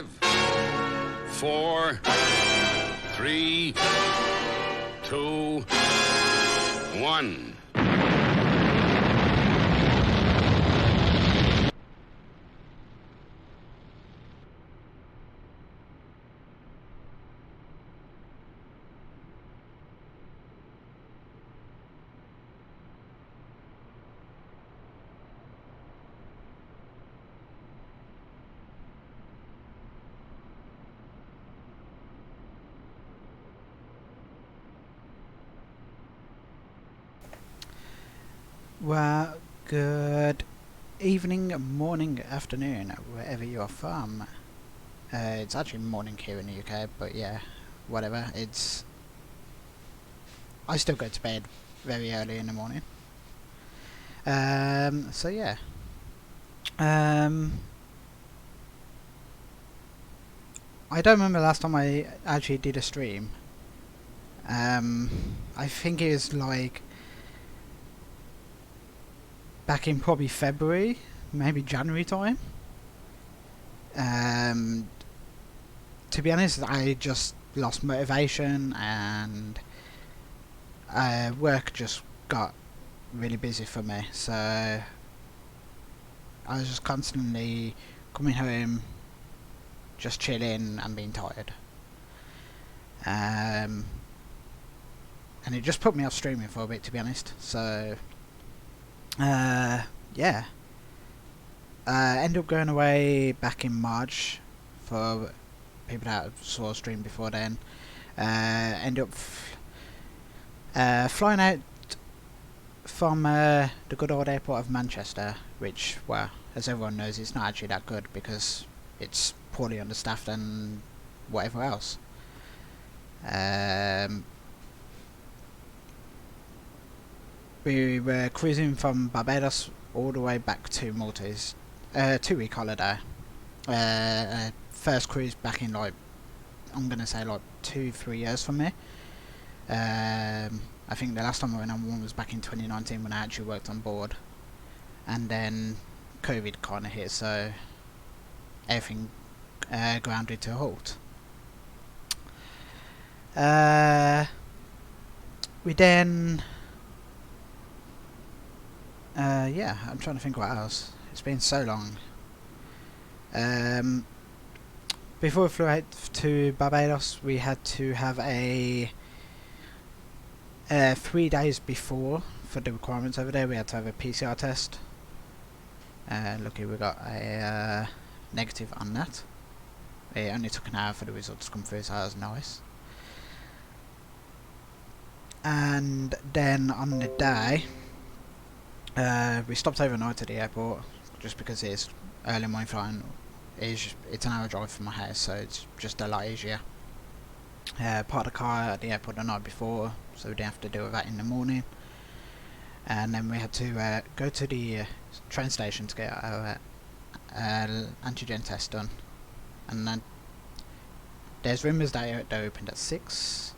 5, 4, 3, 2, 1. Well, good evening, morning, afternoon, wherever you are from. It's actually morning here in the UK, but yeah, whatever. I still go to bed very early in the morning. So yeah. I don't remember last time I actually did a stream. I think it was like back in probably February, maybe January time. To be honest, I just lost motivation and work just got really busy for me, so I was just constantly coming home, just chilling and being tired. And it just put me off streaming for a bit, to be honest. So yeah. Ended up going away back in March. For people that saw a stream before then, ended up flying out from the good old airport of Manchester, which, well, as everyone knows, it's not actually that good because it's poorly understaffed and whatever else. We were cruising from Barbados all the way back to Malta's 2-week holiday. First cruise back in, like, I'm gonna say like 2-3 years for me. I think the last time I went on one was back in 2019 when I actually worked on board, and then COVID kind of hit, so everything grounded to a halt. We then yeah, I'm trying to think what else. It's been so long. Before we flew out to Barbados, we had to have a 3 days before, for the requirements over there, we had to have a Pcr test. Lucky we got a negative on that. It only took an hour for the results to come through, so that was nice. And then on the day, we stopped overnight at the airport, just because it's early morning flying. It's an hour drive from my house, so it's just a lot easier. Parked the car at the airport the night before, so we didn't have to deal with that in the morning. And then we had to go to the train station to get our antigen test done. And then there's rumours that they opened at 6,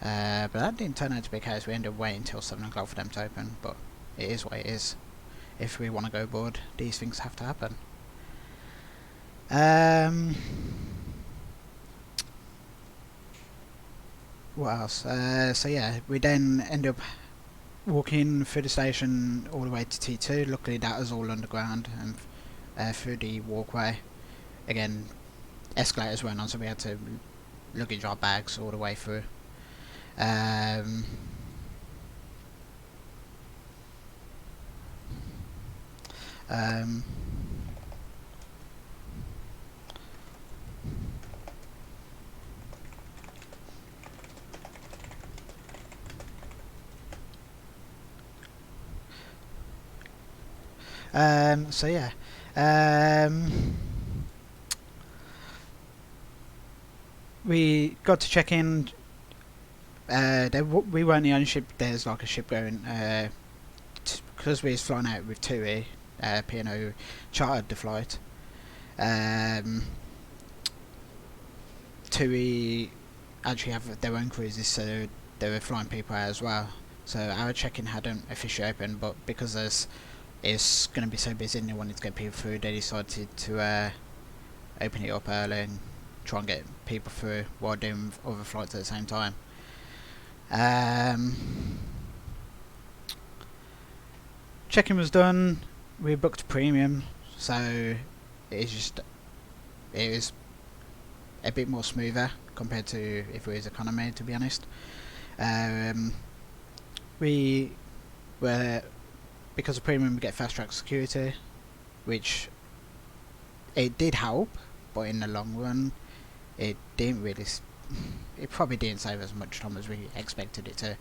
but that didn't turn out to be the case. We ended up waiting until 7 o'clock for them to open, but it is what it is. If we want to go aboard, these things have to happen. What else? So yeah, we then end up walking through the station all the way to T2. Luckily that was all underground and through the walkway. Again, escalators weren't on, so we had to luggage our bags all the way through. So yeah, we got to check in. We weren't the only ship. There's like a ship going, because we was flying out with TUI. P&O chartered the flight. TUI actually have their own cruises, so they were flying people out as well. So our check-in hadn't officially opened, but because it's going to be so busy and they wanted to get people through, they decided to open it up early and try and get people through while doing other flights at the same time. Check-in was done. We booked premium, so it was a bit more smoother compared to if it was economy, to be honest. We were, because of premium, we get fast track security, which it did help, but in the long run it didn't really it probably didn't save as much time as we expected it to.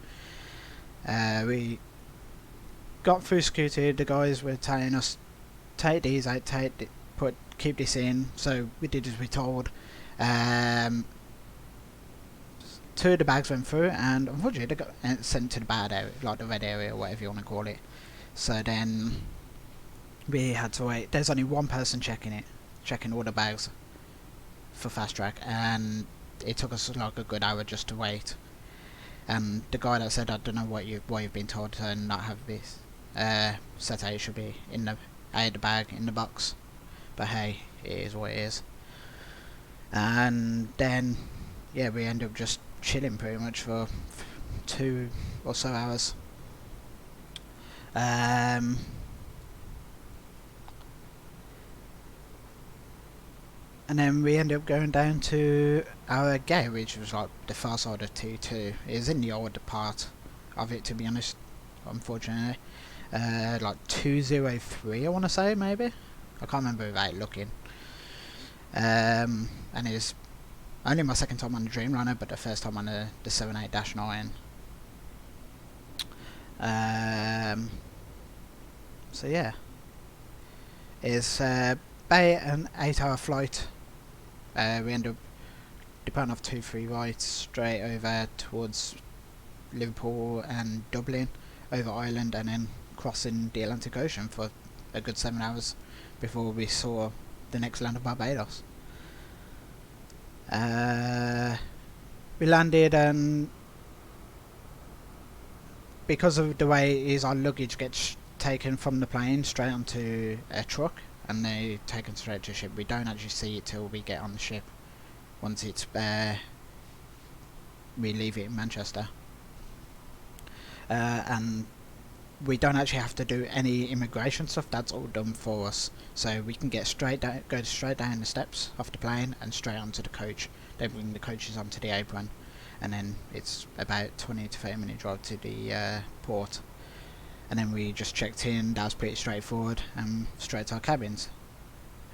We got through security. The guys were telling us, take these out, keep this in, so we did as we told. 2 of the bags went through, and unfortunately they got sent to the bad area, like the red area or whatever you want to call it. So then we had to wait. There's only one person checking all the bags for fast track, and it took us like a good hour just to wait. And the guy that said, I don't know why you've been told to not have this set out, it should be in the bag, in the box, but hey, it is what it is. And then yeah, we ended up just chilling pretty much for 2 or so hours. And then we ended up going down to our gate, which was like the far side of T2. It was in the older part of it, to be honest, unfortunately. Like 203, I want to say, maybe. I can't remember without looking. And it's only my second time on the Dreamliner, but the first time on the 78-9. So yeah, it's about an 8-hour flight. We end up departing off 2-3 right straight over towards Liverpool and Dublin, over Ireland, and then crossing the Atlantic Ocean for a good 7 hours before we saw the next land of Barbados. We landed, and because of the way it is, our luggage gets taken from the plane straight onto a truck and they taken straight to ship. We don't actually see it till we get on the ship, once it's we leave it in Manchester. And we don't actually have to do any immigration stuff. That's all done for us, so we can get go straight down the steps off the plane and straight onto the coach. They bring the coaches onto the apron, and then it's about 20 to 30 minute drive to the port. And then we just checked in. That was pretty straightforward, and straight to our cabins.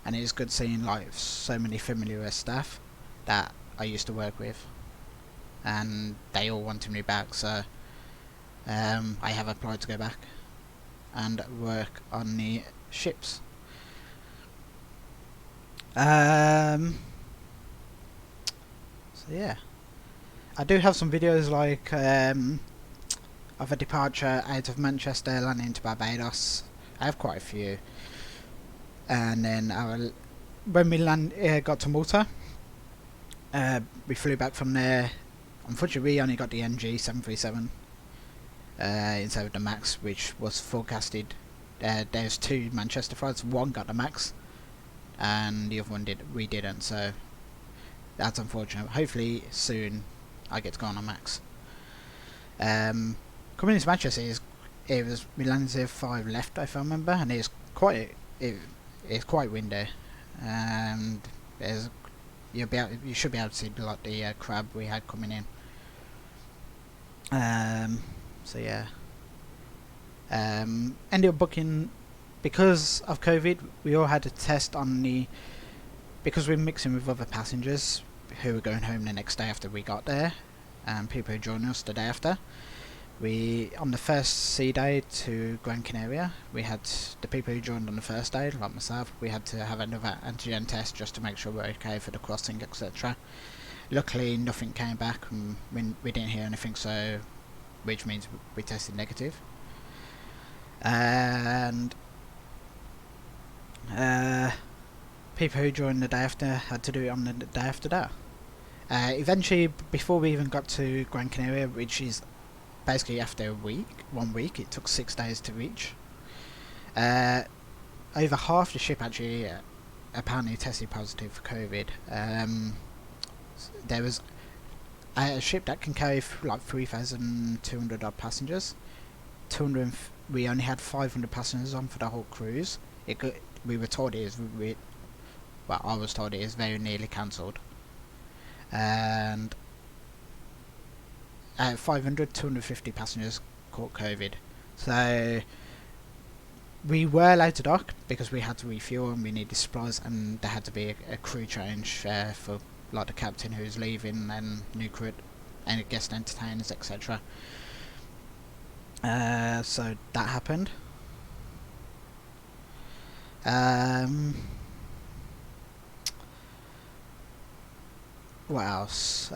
And it's good seeing like so many familiar staff that I used to work with, and they all wanted me back, so I have applied to go back and work on the ships. So yeah, I do have some videos like of a departure out of Manchester landing to Barbados. I have quite a few. And then when we got to Malta, we flew back from there. Unfortunately, we only got the NG 737 instead of the MAX, which was forecasted. There's 2 Manchester flights. One got the MAX, and the other one we didn't. So that's unfortunate. Hopefully soon I get to go on a MAX. Coming into Manchester, we landed 05 left, if I remember, and it's quite windy. And you should be able to see like the crab we had coming in. So yeah, ended up booking, because of COVID. We all had a test on because we're mixing with other passengers who were going home the next day after we got there, and people who joined us the day after. On the first sea day to Gran Canaria, we had the people who joined on the first day, like myself. We had to have another antigen test just to make sure we're okay for the crossing, etc. Luckily, nothing came back, and we didn't hear anything, so which means we tested negative. And people who joined the day after had to do it on the day after that. Eventually, before we even got to Gran Canaria, which is basically after 1 week, it took 6 days to reach. Over half the ship actually apparently tested positive for COVID. There was a ship that can carry like 3,200 odd passengers. We only had 500 passengers on for the whole cruise. We were told I was told it is very nearly cancelled. And 250 passengers caught COVID. So we were allowed to dock because we had to refuel and we needed supplies, and there had to be a crew change for like the captain who was leaving and new crew and guest entertainers, etc. So that happened. What else?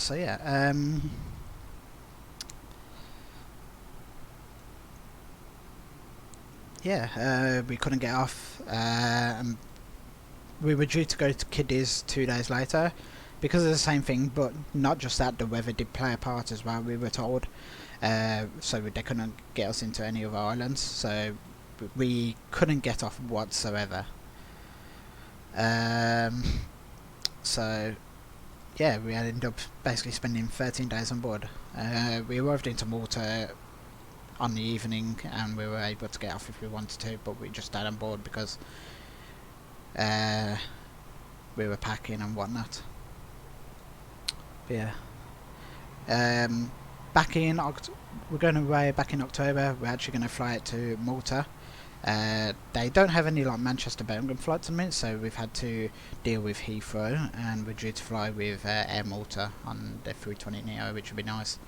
So yeah, we couldn't get off, and we were due to go to Kiddies 2 days later because of the same thing, but not just that, the weather did play a part as well, we were told. So they couldn't get us into any of our islands, so we couldn't get off whatsoever. So yeah, we ended up basically spending 13 days on board. We arrived into Malta on the evening and we were able to get off if we wanted to, but we just stayed on board because we were packing and whatnot. But yeah, we're going away back in October. We're actually going to fly it to Malta. They don't have any like Manchester Birmingham flights at the minute, so we've had to deal with Heathrow, and we're due to fly with Air Malta on the A320 which would be nice,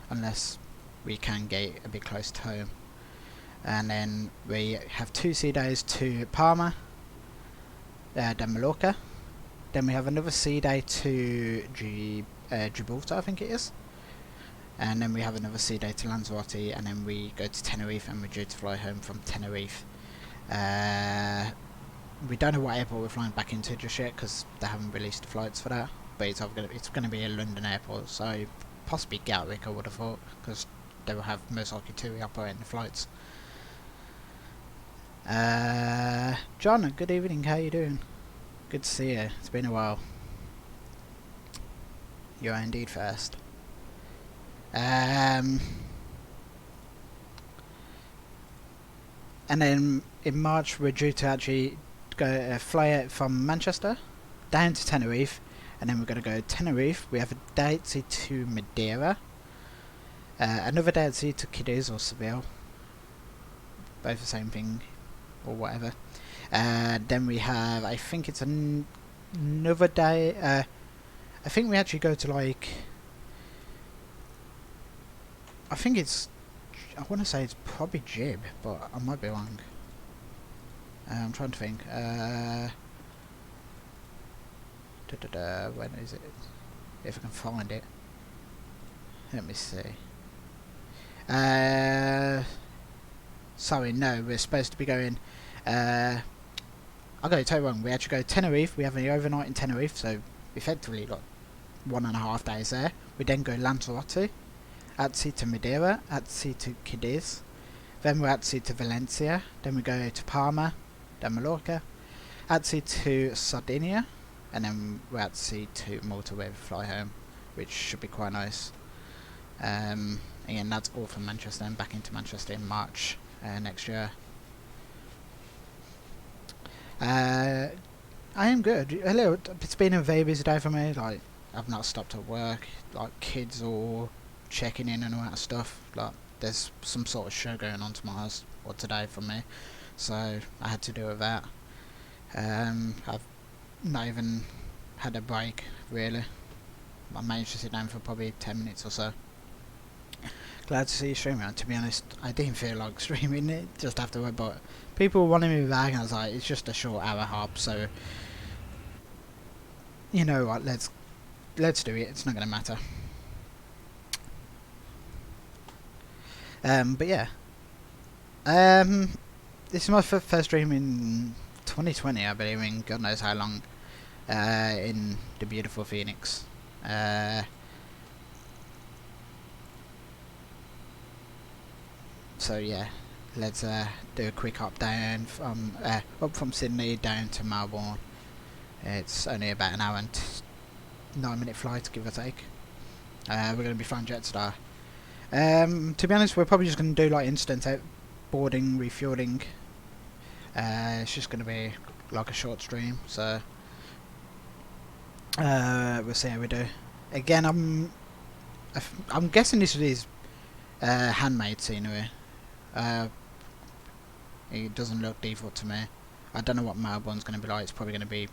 unless we can get a bit close to home. And then we have 2 sea days to Palma, then Mallorca. Then we have another sea day to Gibraltar, I think it is. And then we have another sea day to Lanzarote, and then we go to Tenerife, and we're due to fly home from Tenerife. We don't know what airport we're flying back into just yet because they haven't released the flights for that. But it's going to be a London airport, so possibly Gatwick, I would have thought, because they will have most likely TUI operating the flights. John, good evening. How you doing? Good to see you. It's been a while. You are indeed first. And then in March we're due to actually go fly it from Manchester down to Tenerife, and then we're going to go to Tenerife. We have a day at sea to Madeira, another day at sea to Cadiz or Seville, both the same thing or whatever. Then we have, I think it's another day, I think we actually go to like, I want to say it's probably Jib, but I might be wrong. I'm trying to think. When is it? If I can find it. Let me see. Sorry, no, we're supposed to be going. I got it totally wrong. We actually go to Tenerife. We have an overnight in Tenerife, so effectively got 1.5 days there. We then go Lanzarote, at sea to Madeira, at sea to Cadiz, then we're at sea to Valencia, then we go to Palma, then Mallorca, at sea to Sardinia, and then we're at sea to Malta where we fly home, which should be quite nice. Again, that's all from Manchester and back into Manchester in March next year. I am good. Hello, it's been a very busy day for me. Like, I've not stopped at work. Like, kids all checking in and all that stuff. Like, there's some sort of show going on tomorrow or today for me, so I had to deal with that. I've not even had a break really. I managed to sit down for probably 10 minutes or so. Glad to see you streaming. To be honest, I didn't feel like streaming it just afterward, but people wanted me back and I was like, it's just a short hour hop, so you know what, let's do it. It's not gonna matter. But yeah, this is my first stream in 2020, I believe, in God knows how long, in the beautiful Phoenix. So yeah, let's do a quick up from Sydney down to Melbourne. It's only about an hour and 9-minute flight, give or take. We're going to be flying Jetstar. To be honest, we're probably just going to do like instant boarding, refueling. It's just going to be like a short stream, so we'll see how we do. Again, I'm guessing this is handmade scenery. It doesn't look default to me. I don't know what Melbourne's going to be like. It's probably going to be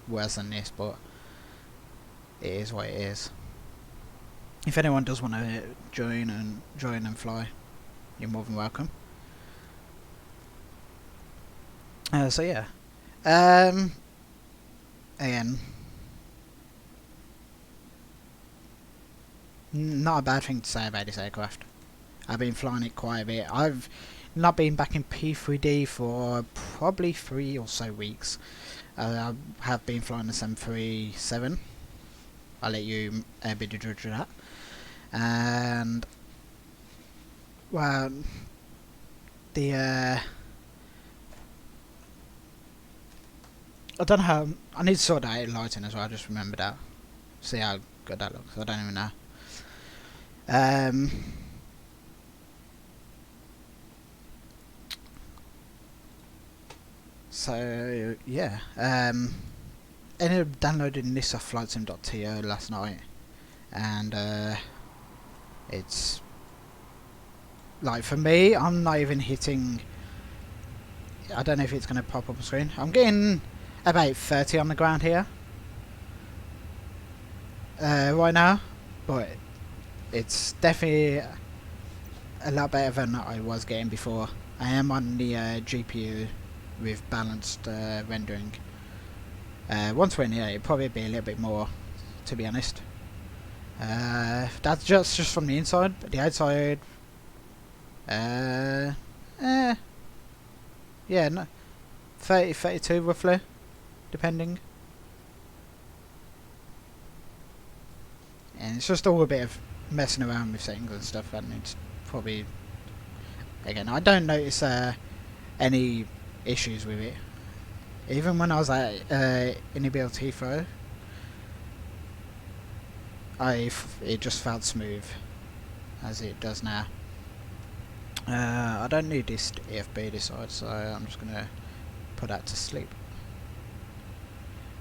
worse than this, but it is what it is. If anyone does want to join and fly, you're more than welcome. So yeah, again, not a bad thing to say about this aircraft. I've been flying it quite a bit. I've not been back in P3D for probably 3 or so weeks. I have been flying the 737. I'll let you be the judge of that. And well, I don't know how. I need to sort that out lighting as well. I just remembered that. See how good that looks. I don't even know. So yeah, ended up downloading this off flightsim.to last night, and it's like, for me, I'm not even hitting. I don't know if it's going to pop up on screen. I'm getting about 30 on the ground here right now, but it's definitely a lot better than I was getting before. I am on the GPU with balanced rendering. 120, it'd probably be a little bit more, to be honest. That's just from the inside. The outside, yeah, no, 30, 32 roughly, depending. And it's just all a bit of messing around with settings and stuff, and it's probably, again, I don't notice any issues with it. Even when I was at Innibuilt Heathrow, it just felt smooth as it does now. I don't need this EFB this side, so I'm just gonna put that to sleep.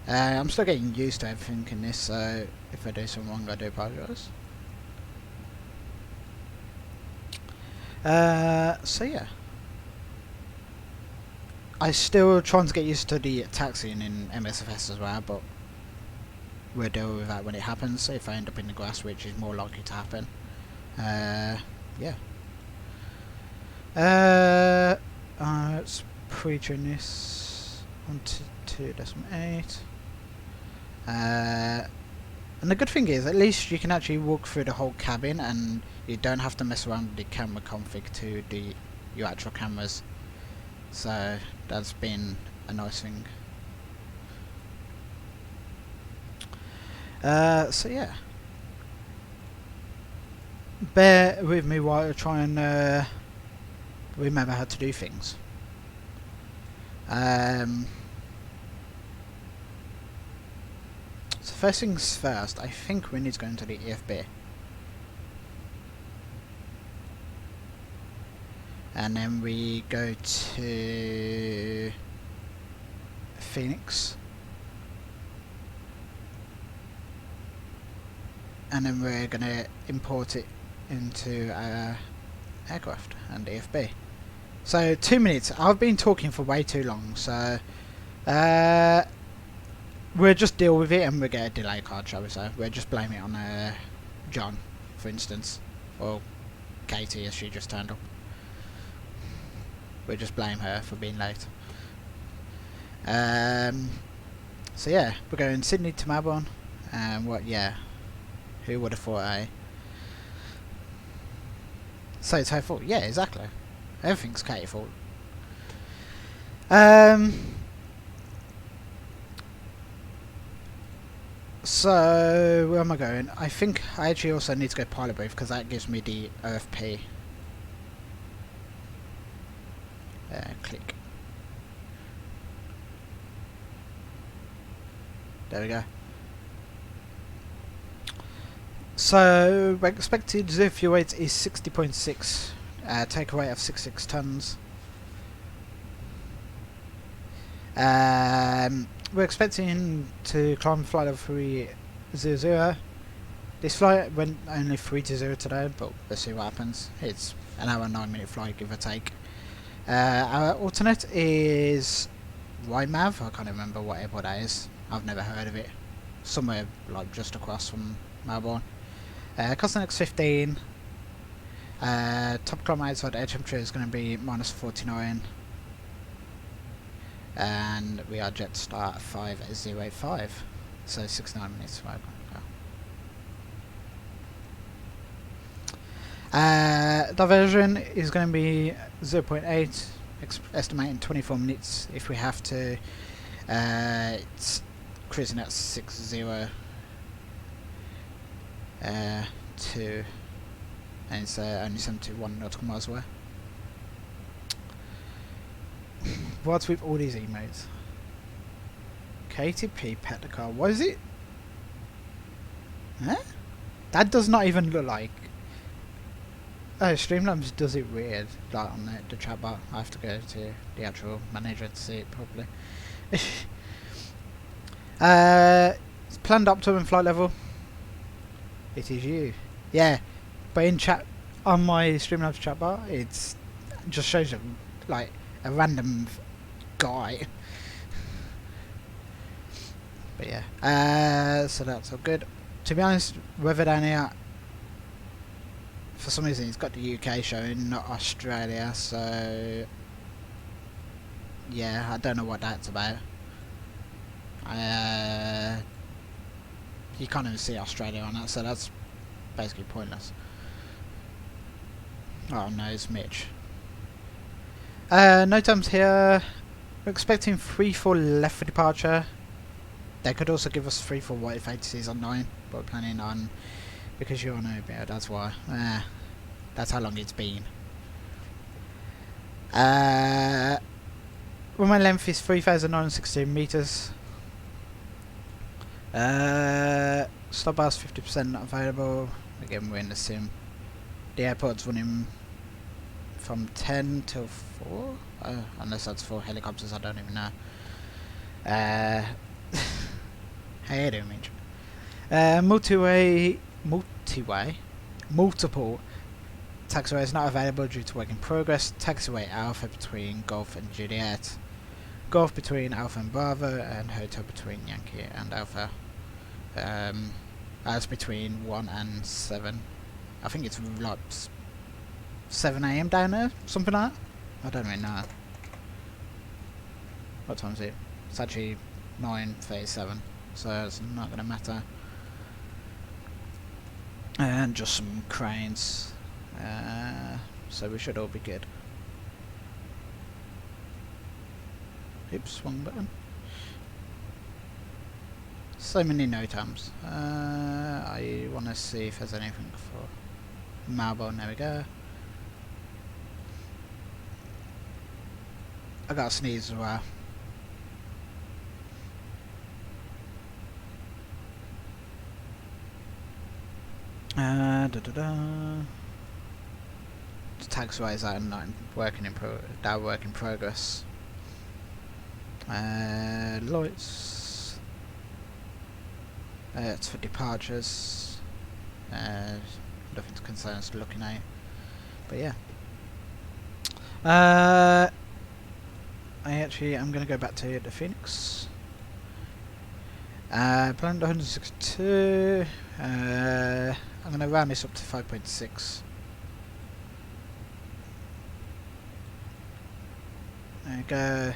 I'm still getting used to everything in this, so if I do something wrong, I do apologise. So yeah, I still trying to get used to the taxiing in MSFS as well, but we'll deal with that when it happens. If I end up in the grass, which is more likely to happen. Yeah. Let's pre-tune this onto 2.8. And the good thing is, at least you can actually walk through the whole cabin, and you don't have to mess around with the camera config to your actual cameras. So that's been a nice thing. So yeah, bear with me while I try and remember how to do things. So first things first, I think we need to go into the EFB. And then we go to Phoenix. And then we're going to import it into our aircraft and EFB. So 2 minutes. I've been talking for way too long, so we'll just deal with it and we'll get a delay card, shall we say. We'll just blame it on John, for instance, or Katie as she just turned up. We'll just blame her for being late. So yeah, we're going Sydney to Melbourne, and what? Yeah, who would have thought, eh? So it's her fault. Yeah, exactly. Everything's Katie's fault. So where am I going? I think I actually also need to go pilot brief because that gives me the OFP. Click. There we go. So expected zero fuel weight is 60.6. Take a weight of 66 tons. We're expecting to climb flight level 300. This flight went only 320 today, but we'll see what happens. It's an hour and 9-minute flight, give or take. Our alternate is YMML. I can't remember what airport that is. I've never heard of it. Somewhere like just across from Melbourne. Cosnex 15. Top climb outside air temperature is going to be -49. And we are Jetstar 505. So 69 minutes away. Diversion is going to be 0.8, estimating 24 minutes if we have to. It's cruising at 60. 2, and it's only 71 nautical miles away. What's with all these emails? KTP Petcar, what is it? Huh? That does not even look like. Oh, Streamlabs does it weird, like on the chat bar. I have to go to the actual manager to see it properly. It's planned optimum flight level. It is you. Yeah, but in chat, on my Streamlabs chat bar, it's just shows like a random guy. But yeah, so that's all good. To be honest, weather down here, for some reason it's got the UK showing, not Australia, so yeah, I don't know what that's about. You can't even see Australia on that, so that's basically pointless. Oh no, it's Mitch. No times here. We're expecting 3-4 left for departure. They could also give us 3-4 white faces on 9, but we're planning on, because you're on OBO, that's why. That's how long it's been. Runway length is 3,916 meters. Stop bars 50% not available. Again, we're in the sim. The airport's running from 10 till 4, unless that's 4 helicopters, I don't even know. How you doing, Mitch? Multiple taxiway is not available due to work in progress. Taxiway Alpha between Golf and Juliet. Golf between Alpha and Bravo, and Hotel between Yankee and Alpha. As between 1 and 7. I think it's like 7 AM down there, something like that. I don't really know. What time is it? It's actually 9:37, so it's not going to matter. And just some cranes. So we should all be good. Oops, wrong button. So many no times. I want to see if there's anything for Melbourne. There we go. I got a sneeze as well. The taxiways are not working in work in progress. Lights. It's for departures. Nothing to concern us looking at. But yeah. I'm going to go back to the Phoenix. Planned 162. I'm going to round this up to 5.6. There we go.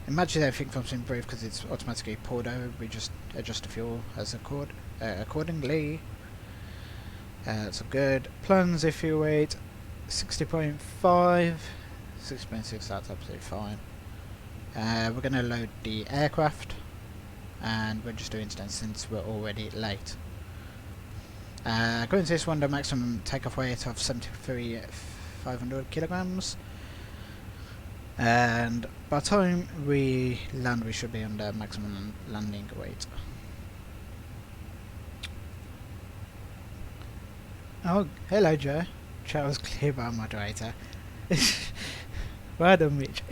Imagine everything comes in brief because it's automatically poured over. We just adjust the fuel as accordingly. That's good. Plans if you wait 60.5, 6.6, that's absolutely fine. We're going to load the aircraft, and we're just doing that since we're already late. Going to this one, the maximum takeoff weight of 73,500 kilograms, and by the time we land we should be on the maximum landing weight. Oh, hello Joe. Chat was clear by moderator. Well done, Mitch.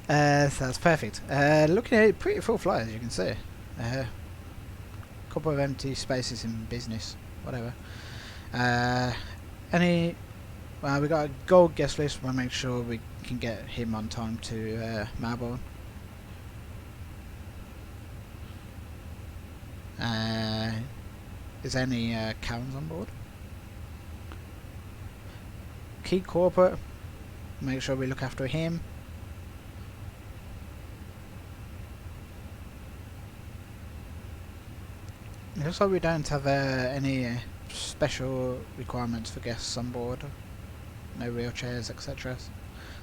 So that's perfect. Looking at it, pretty full flight as you can see. Couple of empty spaces in business, whatever. We got a gold guest list. We'll make sure we can get him on time to Melbourne. Is there any Karens on board? Key corporate. Make sure we look after him. It looks like we don't have any special requirements for guests on board. No wheelchairs, etc. So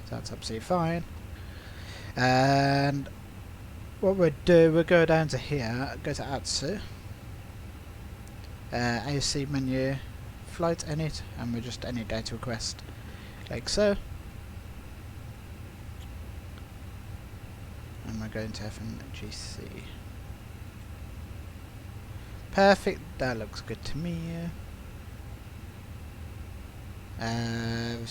that's absolutely fine. And what we'll do, we'll go down to here, go to ATSU, ASC menu, flight edit, and we'll just any data request, like so. And we're going to FMGC. Perfect, that looks good to me. We're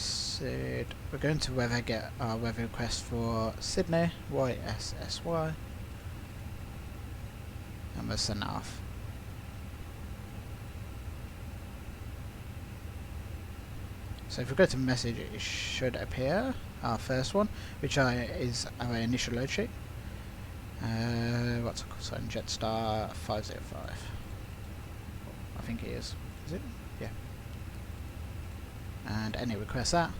going to get our weather request for Sydney, YSSY, and we'll send that off. So if we go to message, it should appear our first one, which is our initial load sheet. What's it called? So Jetstar 505. I think it is. Is it? Yeah. And any request that.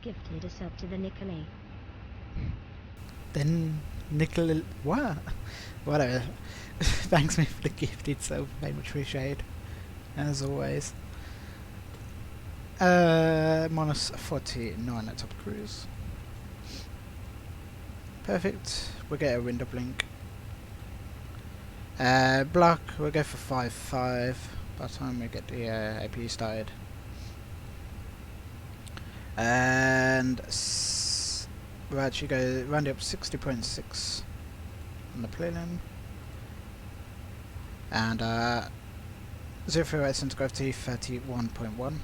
Gifted a sub to the Nicolay. Then Nicola, what? Whatever. Thanks me for the gift itself, very much appreciated, as always. Minus 49 at top cruise. Perfect. We'll get a window blink. Block, we'll go for 5.5 by the time we get the APU started. And we'll actually go round it up 60.6 on the prelim. And 0.08 center gravity 31.1.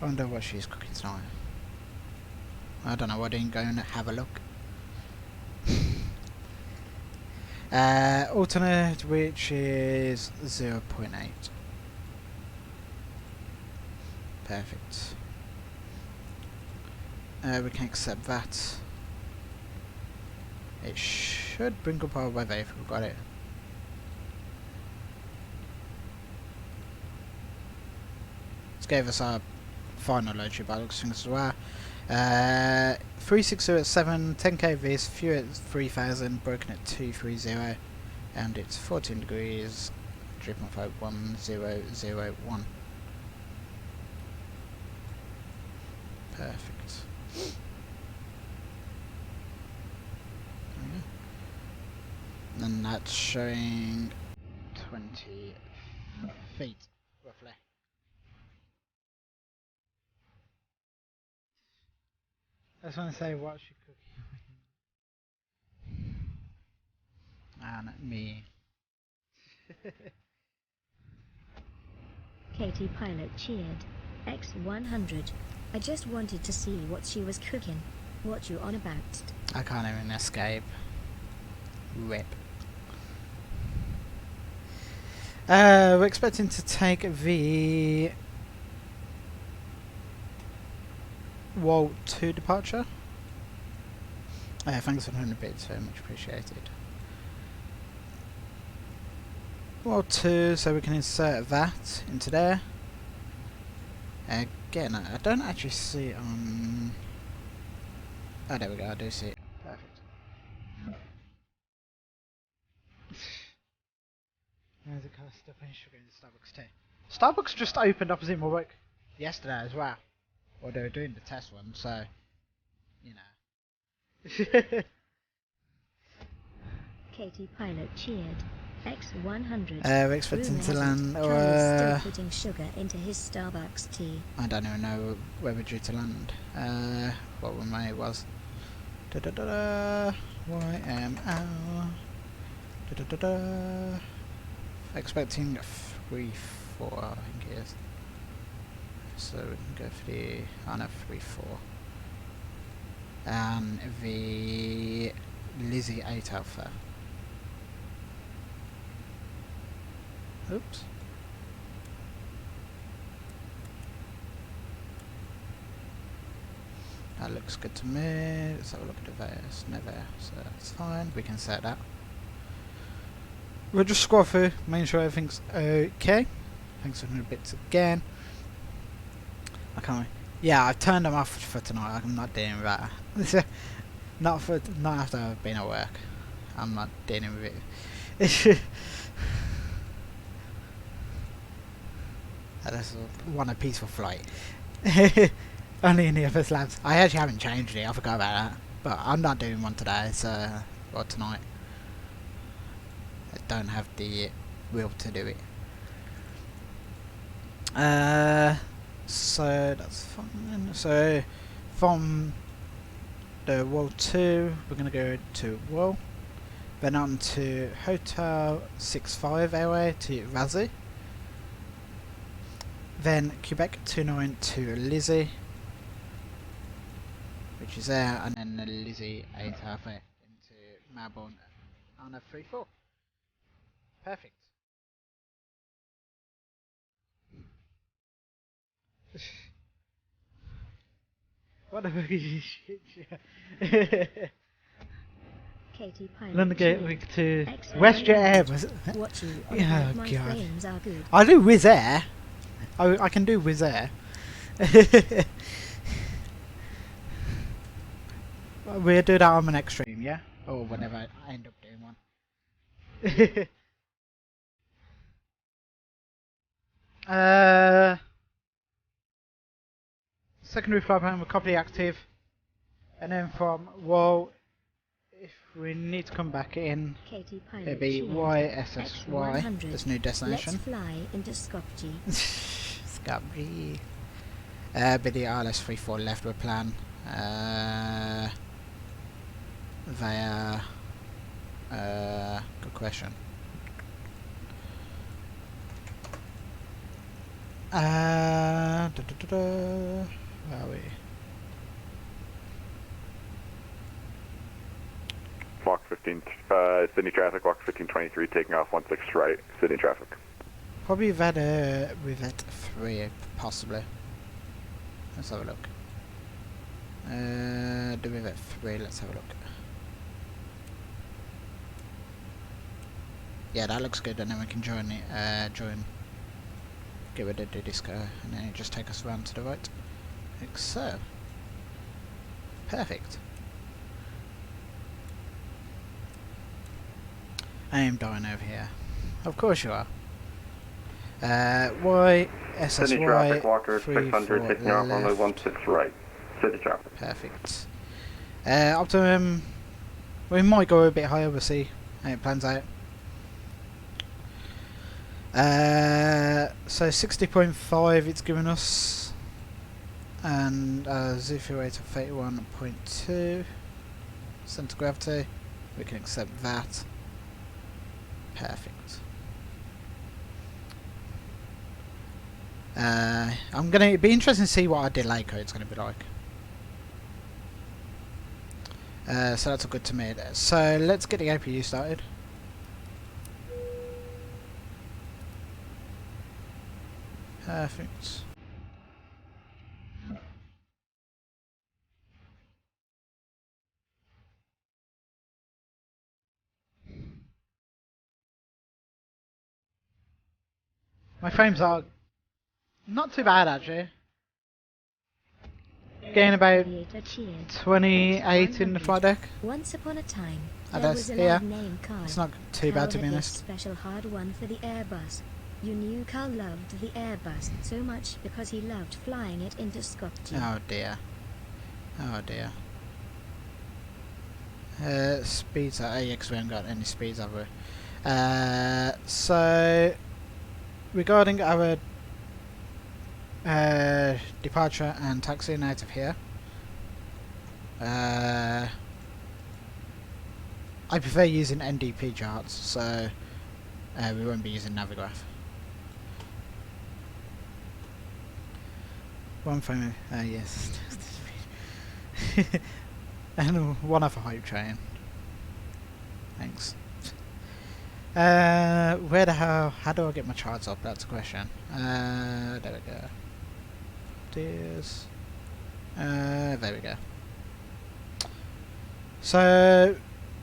I wonder what she's cooking tonight. I don't know, I didn't go and have a look. Alternate, which is 0.8. Perfect. We can accept that. It should bring up our weather if we've got it. Let's give us our final load sheet by looks things as well. 360 at 7, 10k Vs, fuel at 3000, broken at 230, and it's 14 degrees, 3.51001. Perfect. And that's showing 20 feet, roughly. I just want to say, what's she cooking? And me. Katie Pilot cheered. X100. I just wanted to see what she was cooking. What you on about? I can't even escape. Rip. We're expecting to take the Wall 2 departure. Thanks for 100 bits, very much appreciated. Well, 2, so we can insert that into there. Again, I don't actually see it on... Oh, there we go, I do see it. Perfect. There's a colour stuff and sugar in Starbucks too. Starbucks just opened opposite my work yesterday as well. Or they were doing the test one, so... You know. Katie Pilot cheered. X100. We're expecting to land... Charlie's still putting sugar into his Starbucks tea. I don't even know where we're due to land. What one way it was. YML. Expecting 3-4, I think it is. So we can go for the... Oh no, 3-4. And the Lizzie 8 Alpha. Oops. That looks good to me. Let's have a look at the VS. No there, so that's fine. We can set that. We'll just scroll through, make sure everything's okay. Thanks for 100 bits again. I can't. Yeah, I've turned them off for tonight. I'm not dealing with that. not after I've been at work. I'm not dealing with it. I just want a peaceful flight. Only in the FS labs. I actually haven't changed it. I forgot about that. But I'm not doing one today. So, or tonight. I don't have the will to do it. So that's fine. So from the Wall 2, we're going to go to Wall. Then on to Hotel 65 Airway to Vatsim. Then Quebec 29 to Lizzie, which is there, and then the Lizzie 8 Alpha into Melbourne on a 3-4. Perfect. What the fuck is this shit? Katie Pilot London cheered. Gatwick to X100. WestJet Air. Was it? Watch you. Yeah, My God. frames are good. I do Wizz Air. I can do Wizz Air. We'll do that on the next stream, yeah? Or whenever I end up doing one. Secondary flight plan will copy active. And then from Wall, if we need to come back in, Katie Pilot it'll be cheered. YSSY, X100. this new destination. Let's fly into Skopje. Skopje. But the RLS 34 left with plan. Via... good question. Where are we? Walk 15, Sydney traffic, walk 1523, taking off 16 right, Sydney traffic. Probably with at 3, possibly. Let's have a look. Do we have at 3? Let's have a look. Yeah, that looks good, and then we can join get rid of the disco, and then it just take us around to the right. Like so. Perfect. I am dying over here. Of course you are. YSSY Sydney traffic, walker 3, 600, 4 taking off runway left. 16 right, Sydney traffic. Perfect. Optimum, we might go a bit higher, we'll see how it plans out. So 60.5 it's given us, and zero rate of 31.2 centre gravity. We can accept that. Perfect. It'd be interesting to see what our delay code's going to be like. So that's all good to me. So let's get the APU started. Perfect. My frames are not too bad actually. Getting about Aviator cheered. 28 in the flight deck. Once upon a time, Oh, there that's was a here. lad named Carl. It's not too Carl bad to be had this honest. special hard one for the Airbus. You knew Carl loved the Airbus so much because he loved flying it into Scotland. Oh dear. Oh dear. Speeds are yeah, because we haven't got any speeds have we? So regarding our departure and taxiing out of here, I prefer using NDP charts, so we won't be using Navigraph. One phone, yes. And one other hype train. Thanks. Where the hell? How do I get my charts up? That's a question. There we go. There's. There we go. So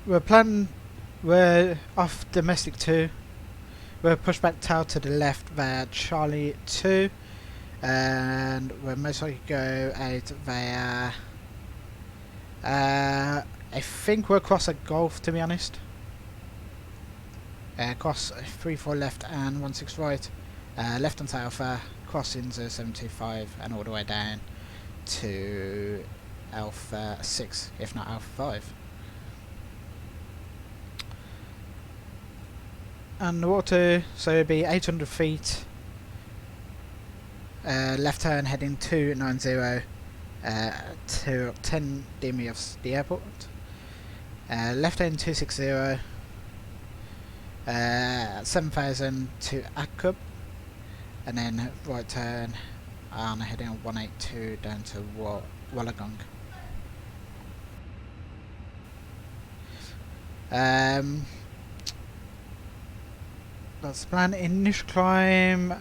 we're off domestic 2. We're pushed back tail to the left via Charlie 2, and we're most likely go out via. I think we'll cross a Gulf, to be honest. Cross 34 left and 16 right. Left onto Alpha, crossing 0725 and all the way down to Alpha 6, if not Alpha 5. And the water, so it'll be 800 feet. Left turn heading 290. To 10 dmi of the airport. Left end 260. 7,000 to Akub, and then right turn and heading on 182 down to Wollongong. That's the plan. Initial climb, if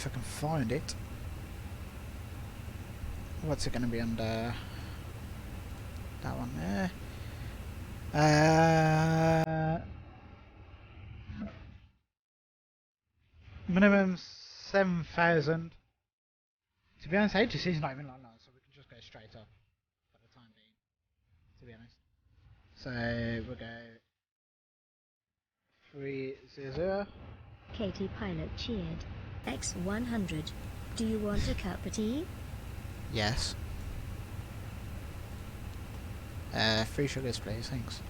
I can find it. What's it going to be under? That one there. Minimum 7,000. To be honest, ATC is not even like that, so we can just go straight up for the time being. To be honest. So we'll go 300. Katie Pilot cheered. X100. Do you want a cup of tea? Yes. 3 sugars please, thanks.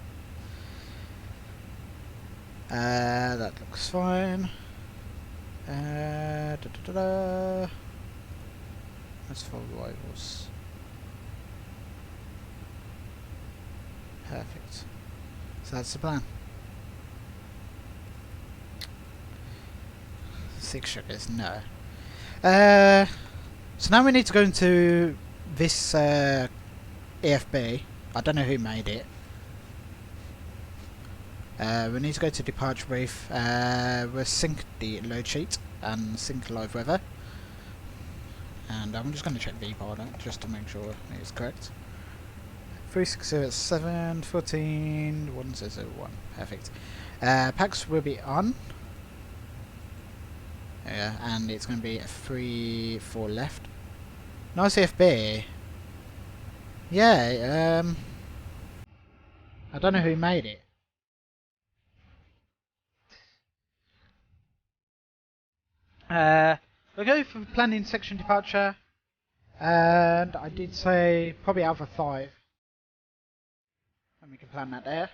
That looks fine. Let's follow rivals. Perfect. So that's the plan. 6 sugars, no. So now we need to go into this EFB. I don't know who made it. We need to go to departure brief. We'll sync the load sheet and sync live weather. And I'm just going to check VPilot just to make sure it's correct. 3607 14 1001. Perfect. Packs will be on. Yeah, and it's going to be 3-4 left. Nice FB. Yeah, I don't know who made it. We'll go for planning section departure. And I did say probably Alpha 5. And we can plan that there.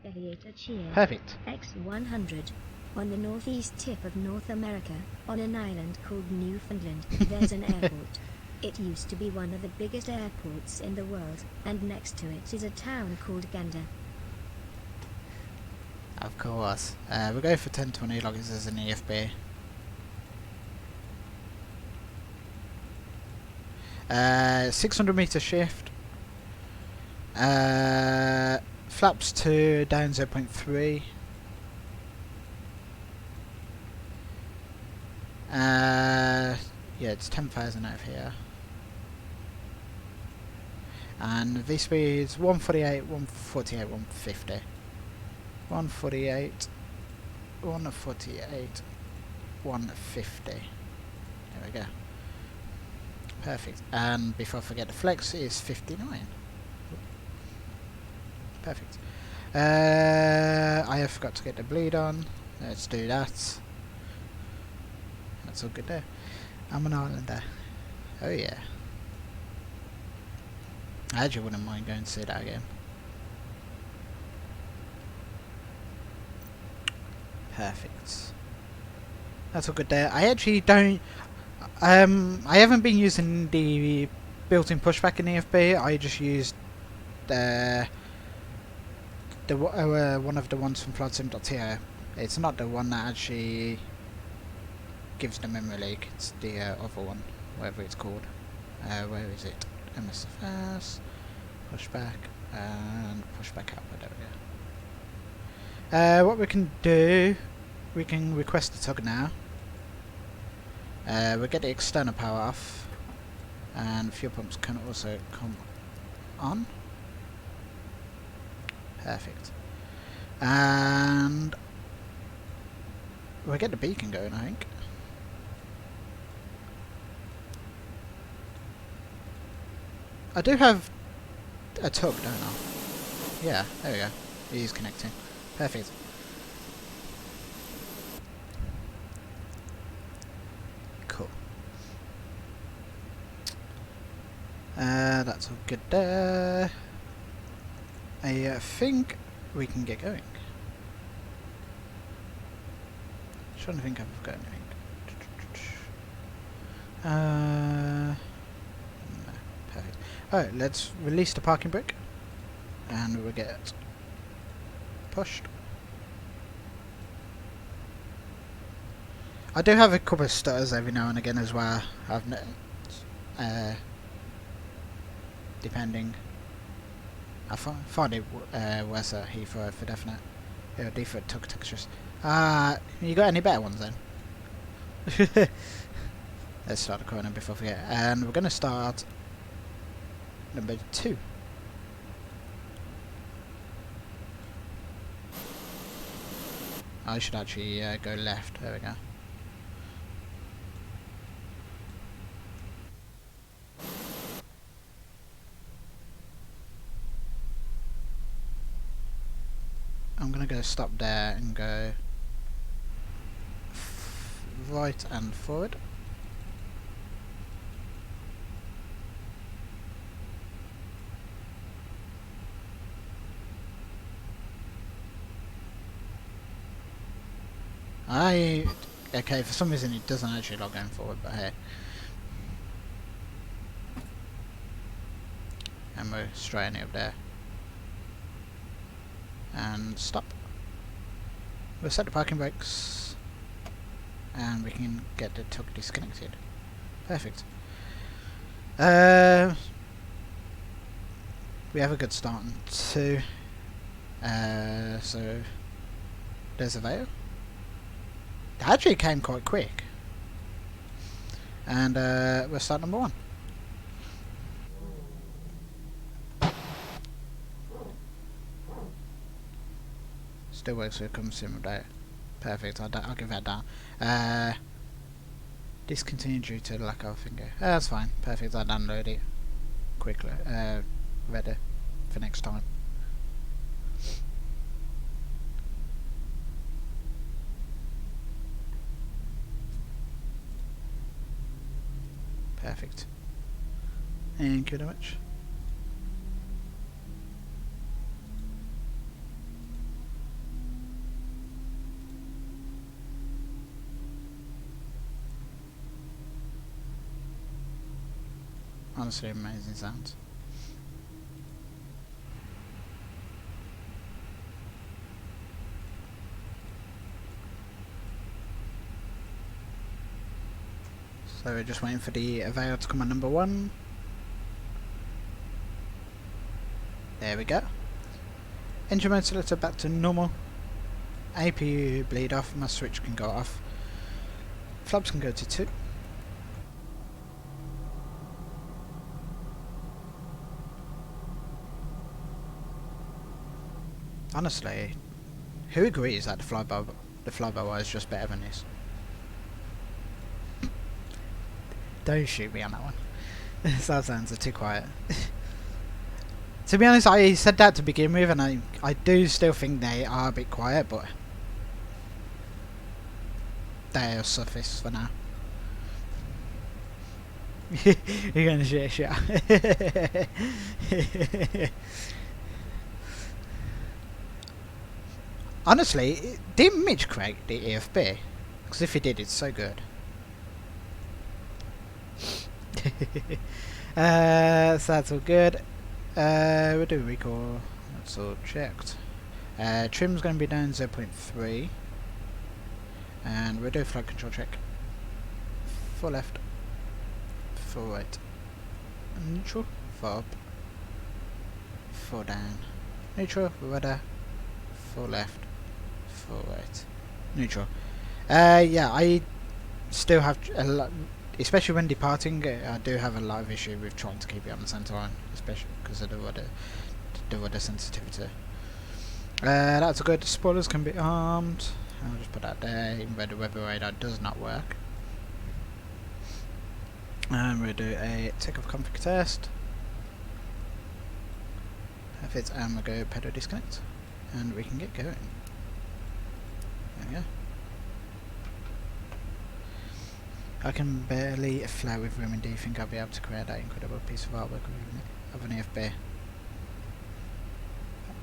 Aviator cheer. Perfect. X100. On the northeast tip of North America, on an island called Newfoundland, there's an airport. It used to be one of the biggest airports in the world, and next to it is a town called Gander. Of course. We'll go for 1020 like this is an EFB. 600 meter shift. Flaps to down 0.3. Yeah, it's 10,000 out of here. And V speeds 148, 148, 150. 148, 148, 150. There we go. Perfect. And before I forget, the flex is 59. Perfect. I have forgot to get the bleed on. Let's do that. That's all good there. I'm an islander. Oh yeah. I actually wouldn't mind going to see that again. Perfect. That's all good there. I actually don't... I haven't been using the built-in pushback in EFB. I just used the one of the ones from FlightSim.to. It's not the one that actually gives the memory leak. It's the other one, whatever it's called. Where is it? MSFS, pushback, and pushback output. There we go. What we can do, we can request the tug now. We'll get the external power off, and fuel pumps can also come on. Perfect. And we'll get the beacon going, I think. I do have a tug, don't I? Yeah, there we go. He's connecting. Perfect. Cool. That's all good there. I think we can get going. Trying to think if I've got anything. No, perfect. Alright, let's release the parking brake and we'll get pushed. I do have a couple of stutters every now and again as well. I've depending. I find it worse at Heathrow for definite. Yeah, default took textures. You got any better ones then? Let's start the corner before I forget. And we're going to start number 2. I should actually go left. There we go. I'm going to go stop there and go right and forward. Okay, for some reason it doesn't actually log going forward, but hey. And we're straight up there. And stop. We'll set the parking brakes and we can get the tug disconnected. Perfect. We have a good start on 2. So there's a veil. It actually came quite quick. And we'll start number 1. Still works with come sim update. Perfect, I'll give that down. Discontinued due to the lack of finger. That's fine, perfect, I'll download it quickly. Ready for next time. Perfect. Thank you very much. Honestly, amazing sounds. So we're just waiting for the veil to come on number 1. There we go. Engine mode selector back to normal. APU bleed off, my switch can go off. Flaps can go to 2. Honestly, who agrees that the flyby is just better than this? Don't shoot me on that one. That sounds too quiet. To be honest, I said that to begin with, and I do still think they are a bit quiet, but they'll suffice for now. You're gonna shoot a shot. Honestly, did Mitch create the EFB? Because if he did, it's so good. So that's all good. We'll do recall. That's all checked. Trim's going to be down 0.3. And we'll do a flight control check. 4 left. 4 right. Neutral. 4 up. 4 down. Neutral. Rudder. 4 left. 4 right. Neutral. Yeah, I still have a lot, especially when departing. I do have a lot of issue with trying to keep it on the centre line, especially because of the rudder sensitivity. That's a good. Spoilers can be armed. I'll just put that there, even though the weather radar does not work. And we'll do a takeoff config test. Perfect, and we'll go pedal disconnect, and we can get going. There we go. I can barely fly with room, and do you think I'll be able to create that incredible piece of artwork of an EFB?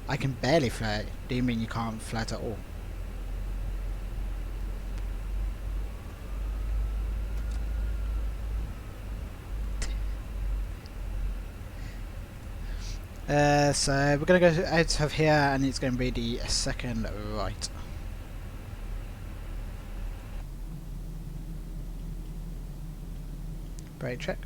I can barely fly. Do you mean you can't fly at all? So we're going to go out of here, and it's going to be the second right. Brake check.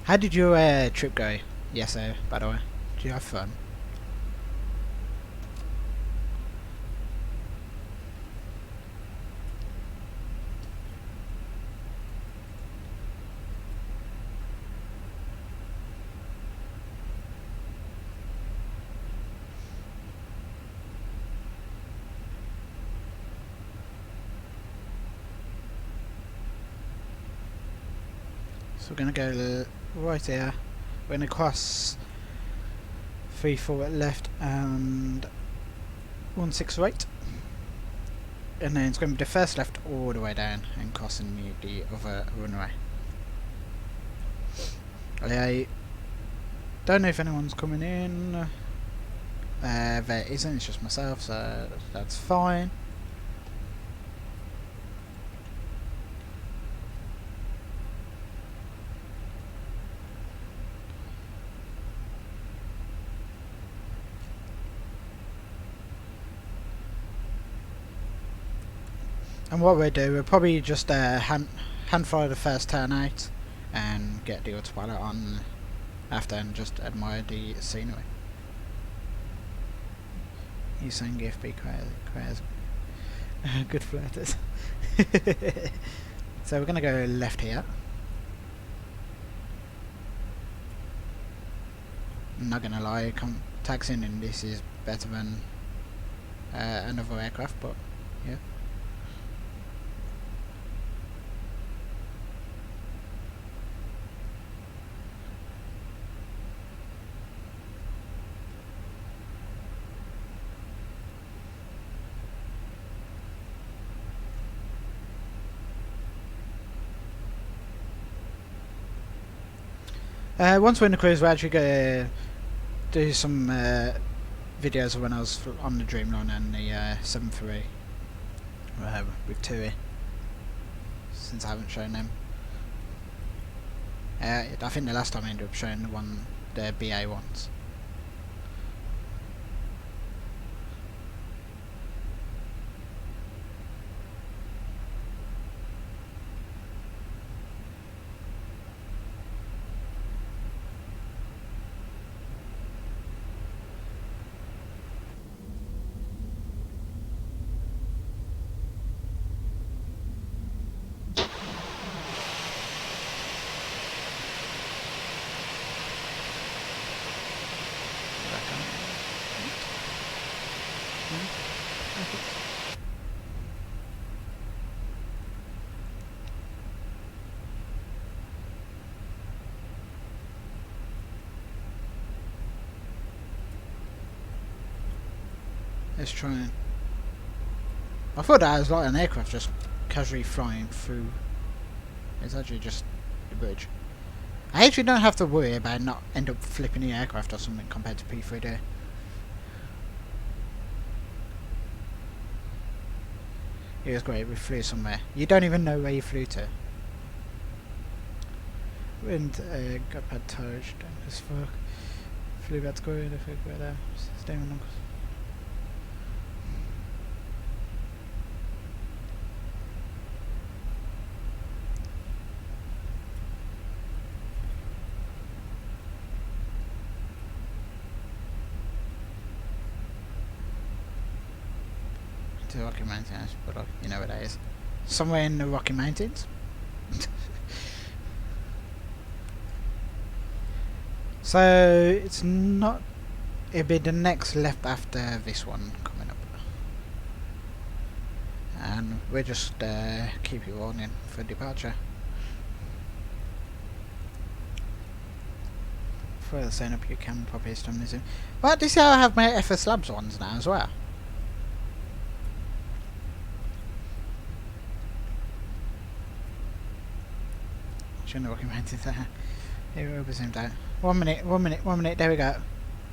How did your trip go? Yes, by the way. Did you have fun? So we're going to go right here. We're going to cross 3 forward left and 1-6 right. And then it's going to be the first left all the way down and crossing the other runway. I don't know if anyone's coming in. There isn't, it's just myself, so that's fine. And what we'll do, we'll probably just hand fire the first turn out and get the autopilot on after and just admire the scenery. He's saying EFB crazy. Good flirters. So we're going to go left here. I'm not going to lie, taxiing in this is better than another aircraft, but yeah. Once we're in the cruise, we're actually going to do some videos of when I was on the Dreamliner and the 7-3 with TUI, since I haven't shown them. I think the last time I ended up showing the BA ones. Let's try and... I thought that was like an aircraft just casually flying through. It's actually just the bridge. I actually don't have to worry about not end up flipping the aircraft or something compared to P3D. It was great, we flew somewhere. You don't even know where you flew to. Wind got bad towage, don't as fuck. Flew back to Korea, if I go there. Stay on numbers. To the Rocky Mountains, but you know where that is. Somewhere in the Rocky Mountains. So it's not. It'll be the next left after this one coming up, and we'll just keep you warning for departure. Further setting up your camera properly, museum. But this is how I have my FS Labs ones now as well. The Rocky Mountains there. Here we go, zoomed out. 1 minute, 1 minute, 1 minute, there we go.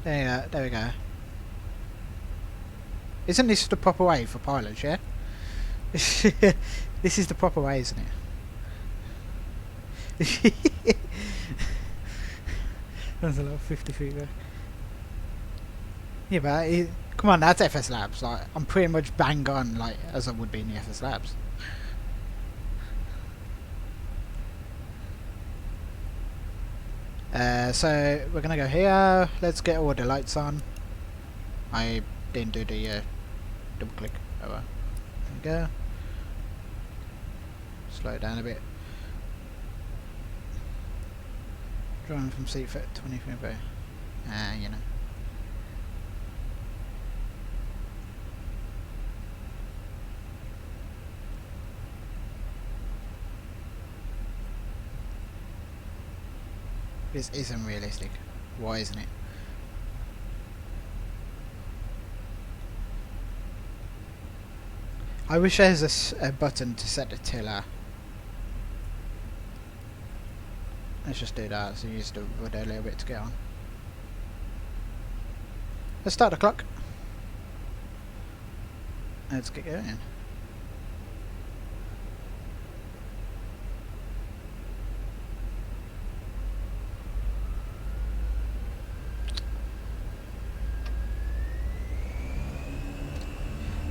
There we go, there we go. Isn't this the proper way for pilots, yeah? This is the proper way, isn't it? That's a lot of 50 feet there. Yeah, but come on, that's FS Labs. Like, I'm pretty much bang on, like, as I would be in the FS Labs. So we're gonna go here. Let's get all the lights on. I didn't do the double click. Oh well. There we go. Slow it down a bit. Driving from seat fit 23 by. You know. This isn't realistic. Why isn't it? I wish there's a button to set the tiller. Let's just do that, so use the rudder a little bit to get on. Let's start the clock. Let's get going.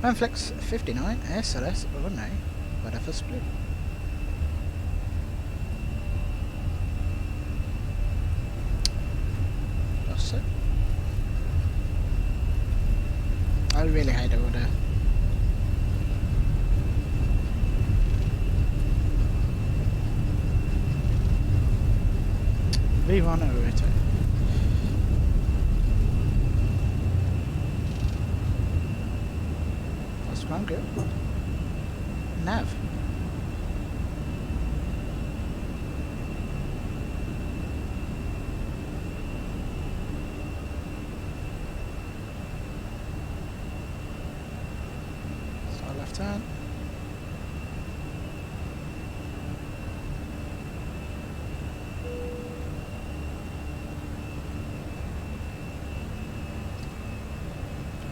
Manflex 59 SLS runway, whatever split. That's it. I really hate the rudder. Leave on over it. I'm good. Nav. Start left turn.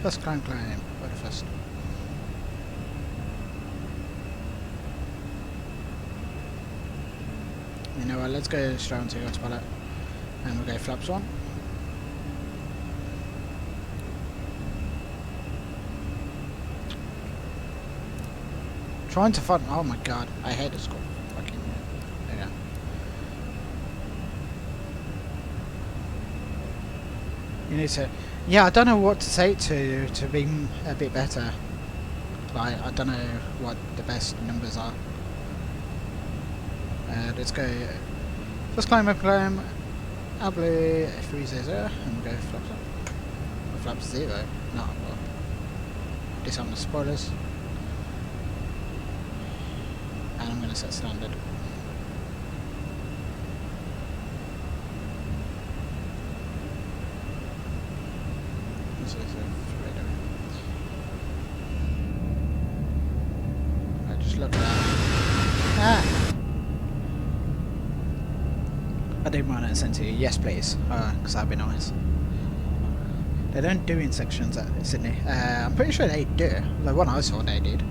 First climb, where the first. You know what, let's go straight onto your autopilot and we'll go flaps 1. Trying to find, oh my god, I hate this score. Fucking, there you go. You need to, yeah, I don't know what to say to be a bit better. Like, I don't know what the best numbers are. Let's go first climb, Ably 300 and we'll go flaps up. Or flaps 0, no, well, disarm the spoilers. And I'm going to set standard. This is a radar. did want to send to you. Yes, please, because that'd be nice. They don't do intersections at Sydney. I'm pretty sure they do. The one I saw, they did.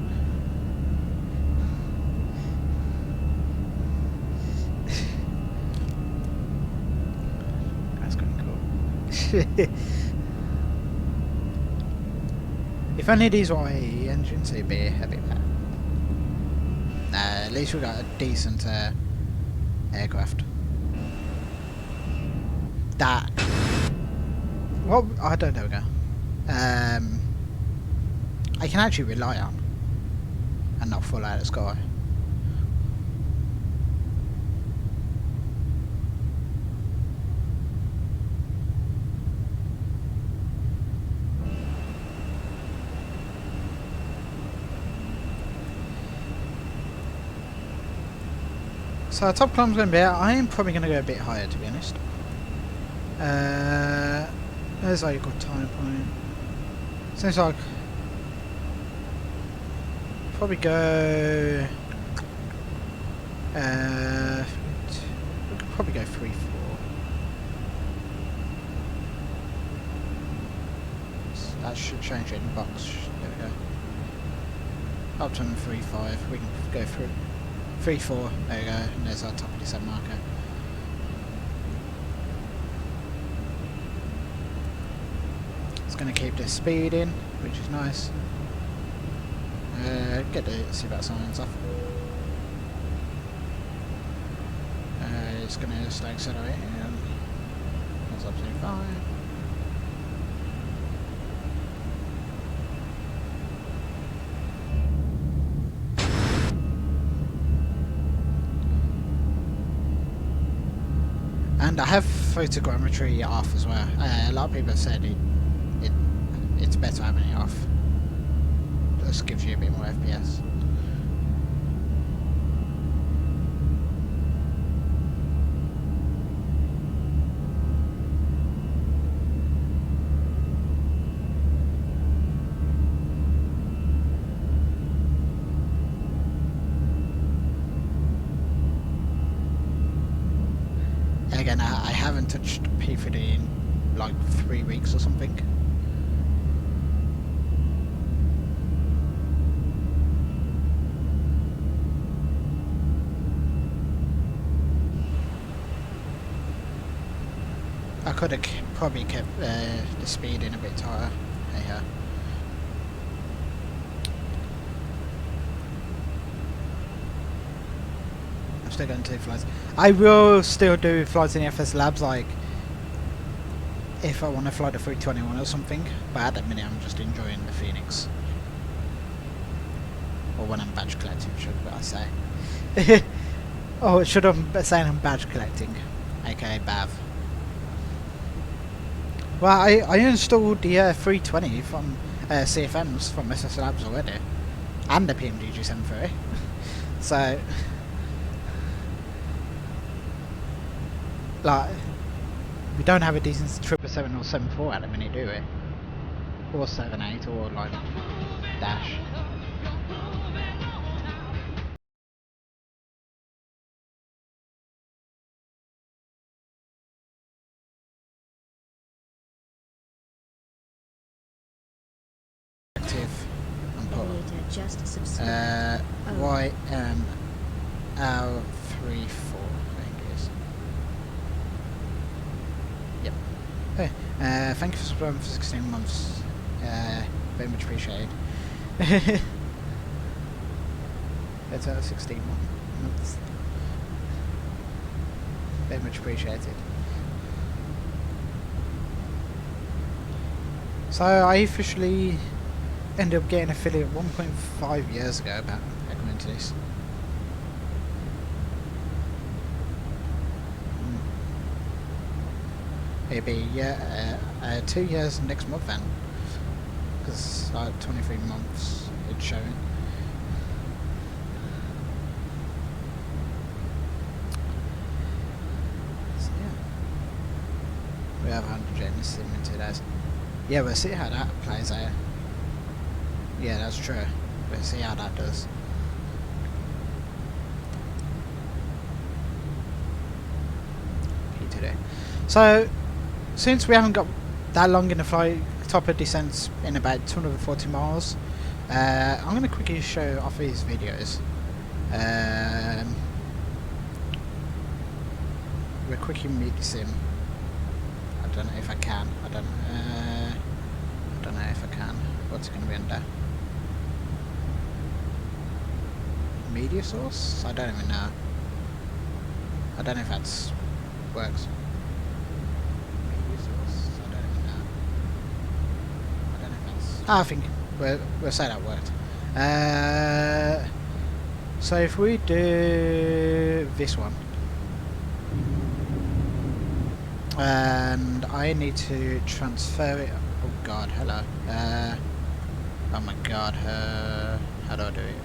That's kind of cool. If only these were IE engines, it'd be a bit better. At least we got a decent aircraft. That. Well, I don't know. I can actually rely on and not fall out of the sky. So our top climb's going to be out. I am probably going to go a bit higher, to be honest. There's like a good time point. Seems like probably go. We could probably go 3-4. That should change it in the box. There we go. Optimum 3-5. We can go through 3-4. There we go. And there's our top of descent marker. Going to keep the speed in, which is nice. Get the seatbelt signs off. It's going to stay accelerating. That's absolutely fine. And I have photogrammetry off as well. A lot of people have said it's better having it off. Just gives you a bit more FPS. And again, I haven't touched P3D in like 3 weeks or something. I could have probably kept the speed in a bit higher. Hey, I'm still going to do flights. I will still do flights in the FS Labs, like if I want to fly the 321 or something. But at the minute, I'm just enjoying the Phoenix. Or when I'm badge collecting, should I say? Oh, it should have been saying I'm badge collecting, aka BAV. Well, I installed the 320 from CFMs from SS Labs already, and the PMG G73. So, like, we don't have a decent 777 or 74 at the minute, do we? Or 78 or like Dash. Just YMML 34, I think it is. Yep. Hey, thank you for subscribing for 16 months. Very much appreciated. It's 16 months. Very much appreciated. So I officially ended up getting affiliate 1.5 years ago about coming to this. It'll be 2 years next month then, because like 23 months it's showing. So yeah, we have 100 gens in 2 days. Yeah, we'll see how that plays out. Yeah, that's true. We'll see how that does. So, since we haven't got that long in the flight, top of descent in about 240 miles, I'm going to quickly show off these videos. We'll quickly meet the sim. I don't know if I can. I don't know if I can. What's it going to be under? Media source? I don't even know. I don't know if that's works. Media source? I don't even know. I don't know if that's... I think we'll say that worked. So if we do this one, and I need to transfer it. Oh god, hello. Oh my god, how do I do it?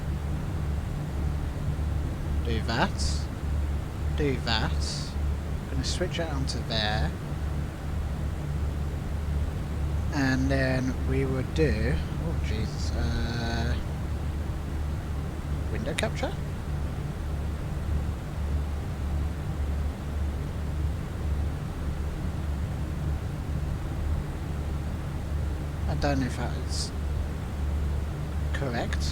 Do that. Do that. I'm gonna switch it onto there. And then we would do, oh Jesus, window capture? I don't know if that's correct.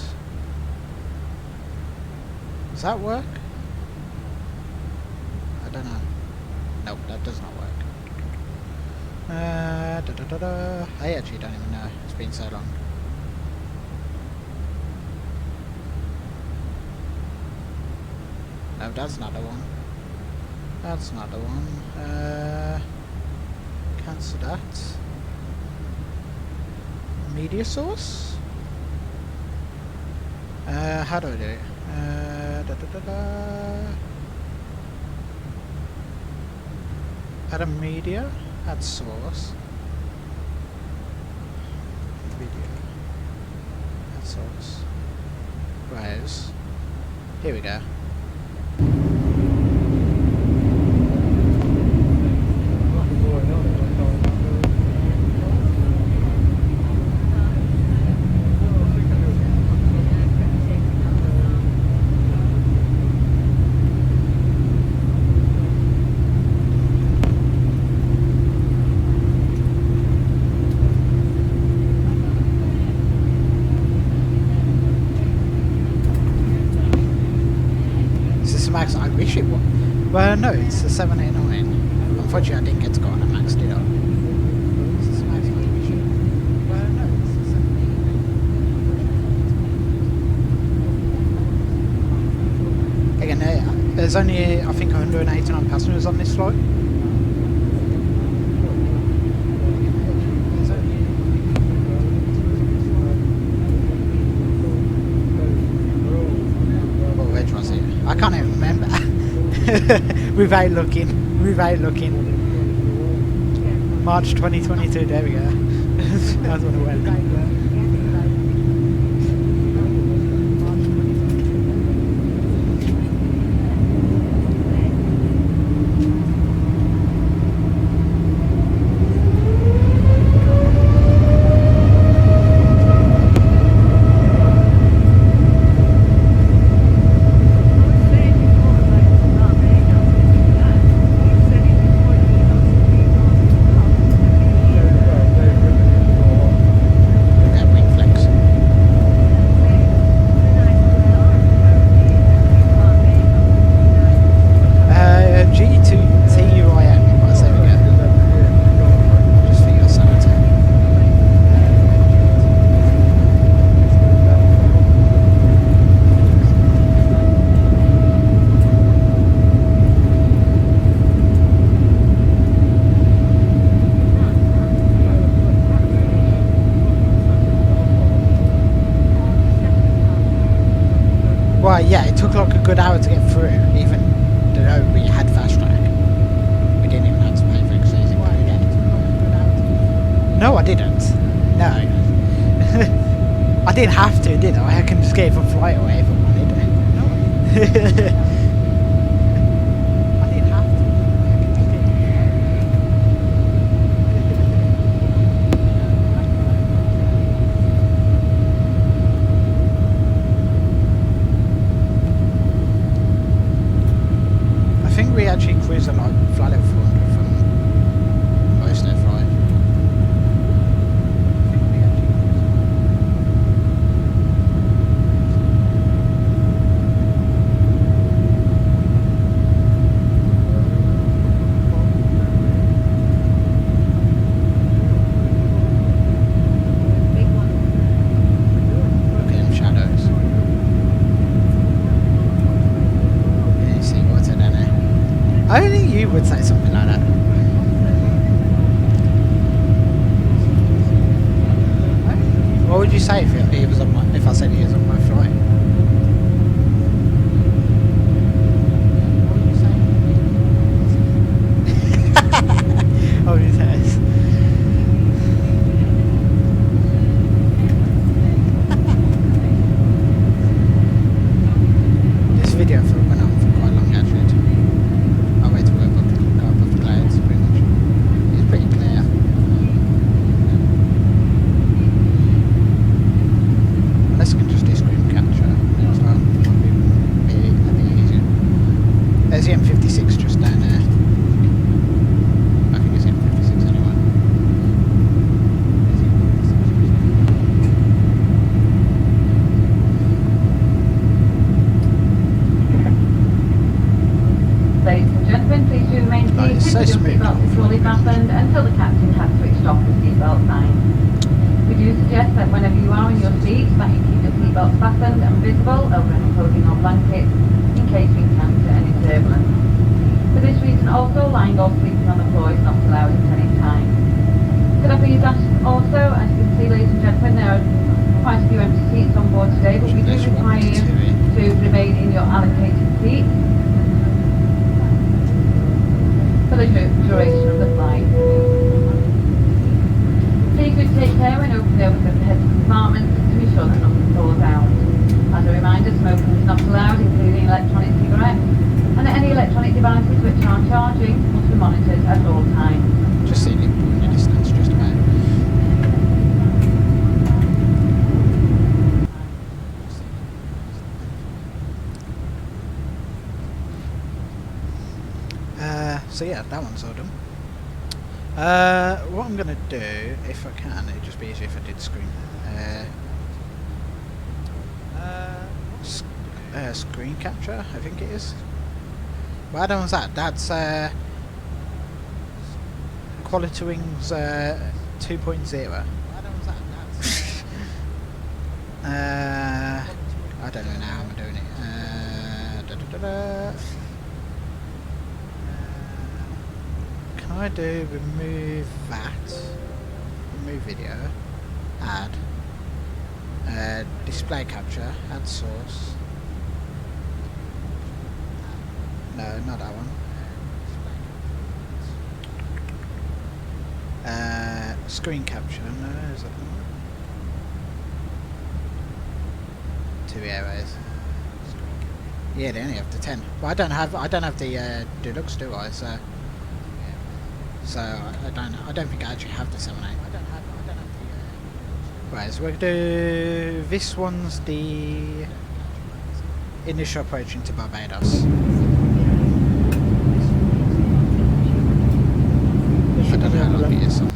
Does that work? I don't know. Nope, that does not work. I actually don't even know. It's been so long. No, that's not the one. That's not the one. Cancel that. Media source? How do I do it? Add a media, add source. Video. Add source. Browse. Here we go. Max, I wish it was. Well, no, it's a 789. Unfortunately, I didn't get to go on a max, did I? This is Max, I wish it. Well, no, it's a 789. Again, there's only, I think, 189 passengers on this flight. I can't even remember. without looking. March 2022, there we go. That's what it went. Well, yeah, it took like a good hour to get through, even though we had fast track. We didn't even have to pay for exercising. No, I didn't. No. I didn't have to, did I? I can just get from flight away if I wanted. No. I didn't have to. I think we actually cruised a lot, flight level 400 from would you say if he was on my, if I said he was on my flight? What would you say? What would you say? This video for went on for quite long actually. I wait to go above the clouds pretty much. It's pretty clear. Unless I can just do screen capture as well, might be a bit easier. There's the M56 just down there. I think it's the M56 anyway. Ladies and gentlemen, please do remain seated It's so with your smooth. seatbelts fully fastened until the captain has switched off the seatbelt sign. We do suggest that whenever you are in your seats that you keep your seatbelts fastened and visible over any clothing or blankets in case we encounter any turbulence. For this reason also, lying or sleeping on the floor is not allowed at any time. Could I please ask also, as you can see ladies and gentlemen, there are quite a few empty seats on board today, but we do require you to remain in your allocated seat for the duration of the flight. Please do take care when opening over the head compartments to be sure that nothing falls out. As a reminder, smoking is not allowed, including electronic cigarettes, and any electronic devices which are charging must be monitored at all times. Just seeing it in the distance, just about. So yeah, that one's all done. What I'm gonna do, if I can, it'd just be easier if I did screen. Screen capture, I think it is. Well, that one's that. That's Quality Wings 2.0. I don't know now how I'm doing it. Can I do remove that? Remove video. Add. Display capture. Add source. No, not that one. Screen capture. No, is that one? 2 arrows. Yeah, they only have the 10. Well, I don't have the deluxe, do I? So I don't think I actually have the 7.8. I don't have the. Right, so we're gonna do this one's the initial approach into Barbados. I don't know how long it is. So I'll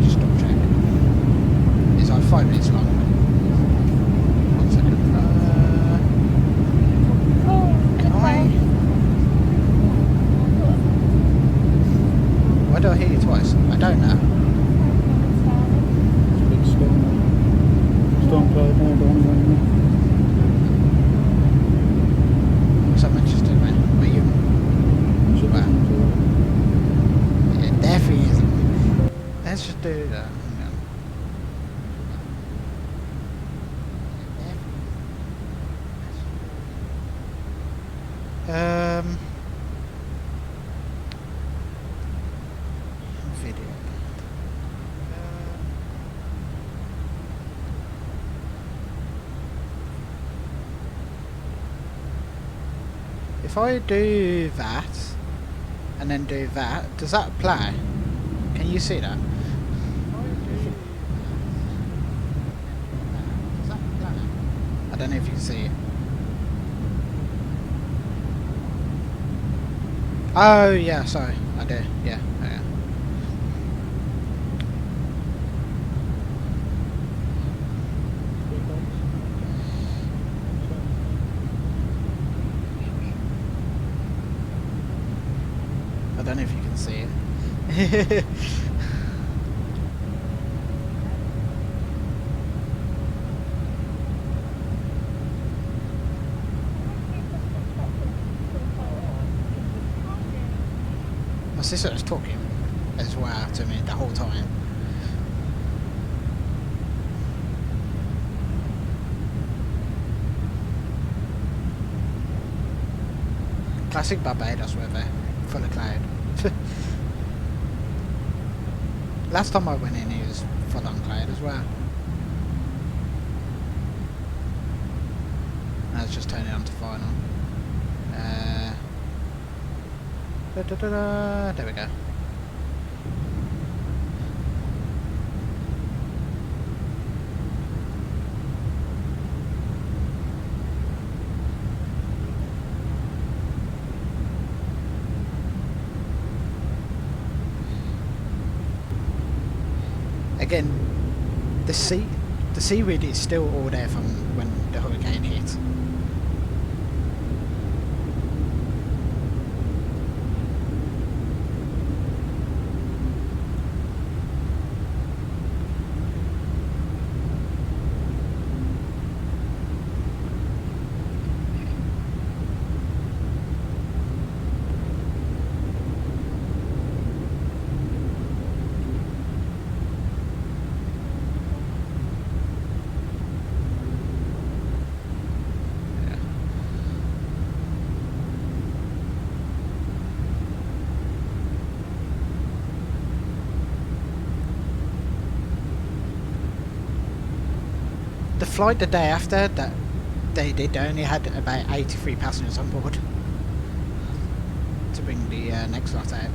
just double check. It's like 5 minutes long. 1 second. Can I? Why do I hear you twice? I don't know. Big storm cloud now, don't know. What's that Manchester, man? Where you? It definitely isn't. Let's just do that. Video. If I do that and then do that, does that play? Can you see that? I don't know if you can see it. Oh yeah, sorry, I do. Yeah, yeah. I don't know if you can see it. My sister was talking as well to me the whole time. Classic Barbados weather, full of cloud. Last time I went in, it was full on cloud as well. I was just turning it on to final. There we go. Again, the seaweed is still all there from when the hurricane hit. The flight the day after that they did only had about 83 passengers on board to bring the next lot out.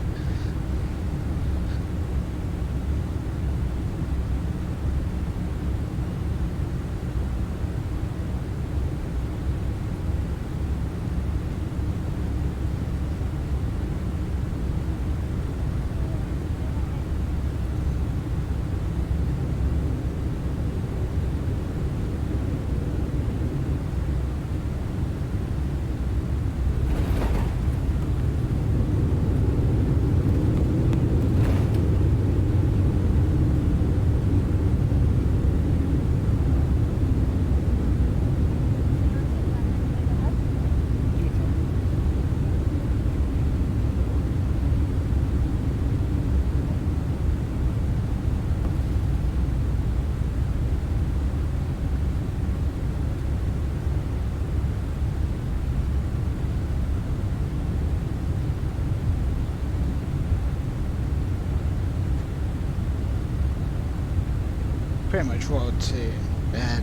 Pretty much rolled to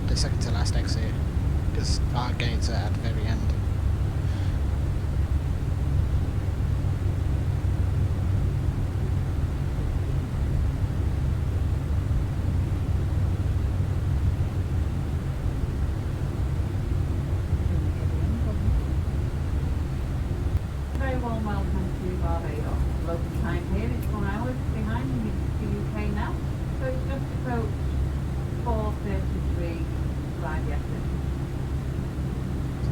the second to last exit because our gates are at the very end. Very warm welcome to Barbados. Local time here is 4 hours behind the UK now, so it's just approached 4:33 live yesterday.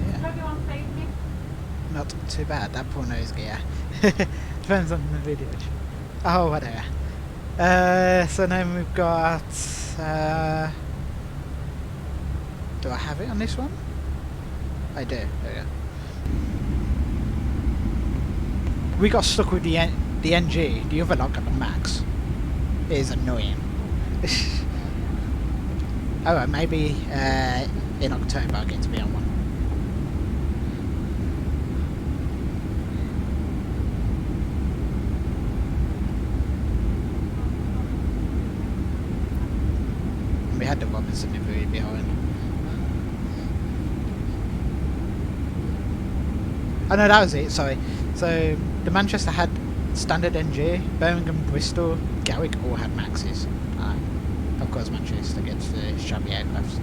Yeah. Everyone safety? Not too bad, that poor nose gear. Depends on the video. Oh, whatever. So then we've got... do I have it on this one? I do, there we go. We got stuck with the NG, the other lot got the Max. It is annoying. Alright, maybe in October I'll get to be on one. We had the Robinson livery behind. Oh no, that was it, sorry. So, the Manchester had standard NG, Birmingham, Bristol, Gatwick all had Maxes. Of course Manchester gets the shabby aircrafts.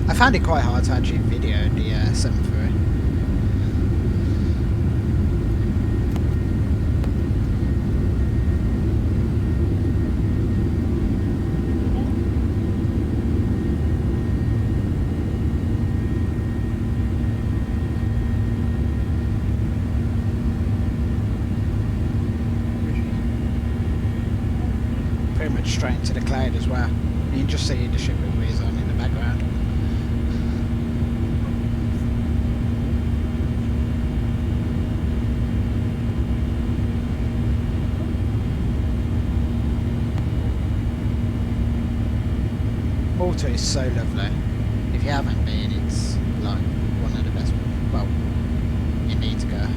I found it quite hard to actually video the 7-3. to the cloud as well. You can just see the ship it was on in the background. Malta is so lovely. If you haven't been, it's like one of the best. Well, you need to go.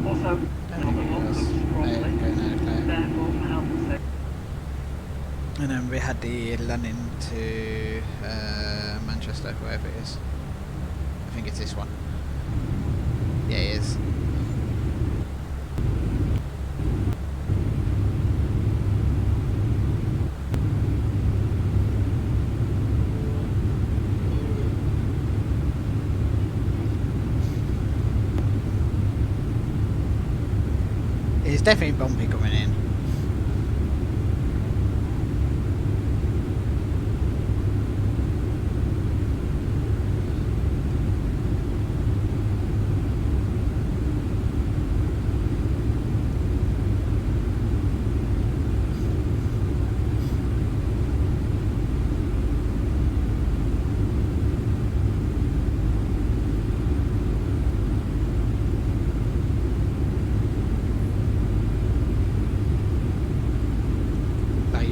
Also, and then we had the landing to Manchester, wherever it is. I think it's this one. Yeah, it is. It's definitely bumpy coming in.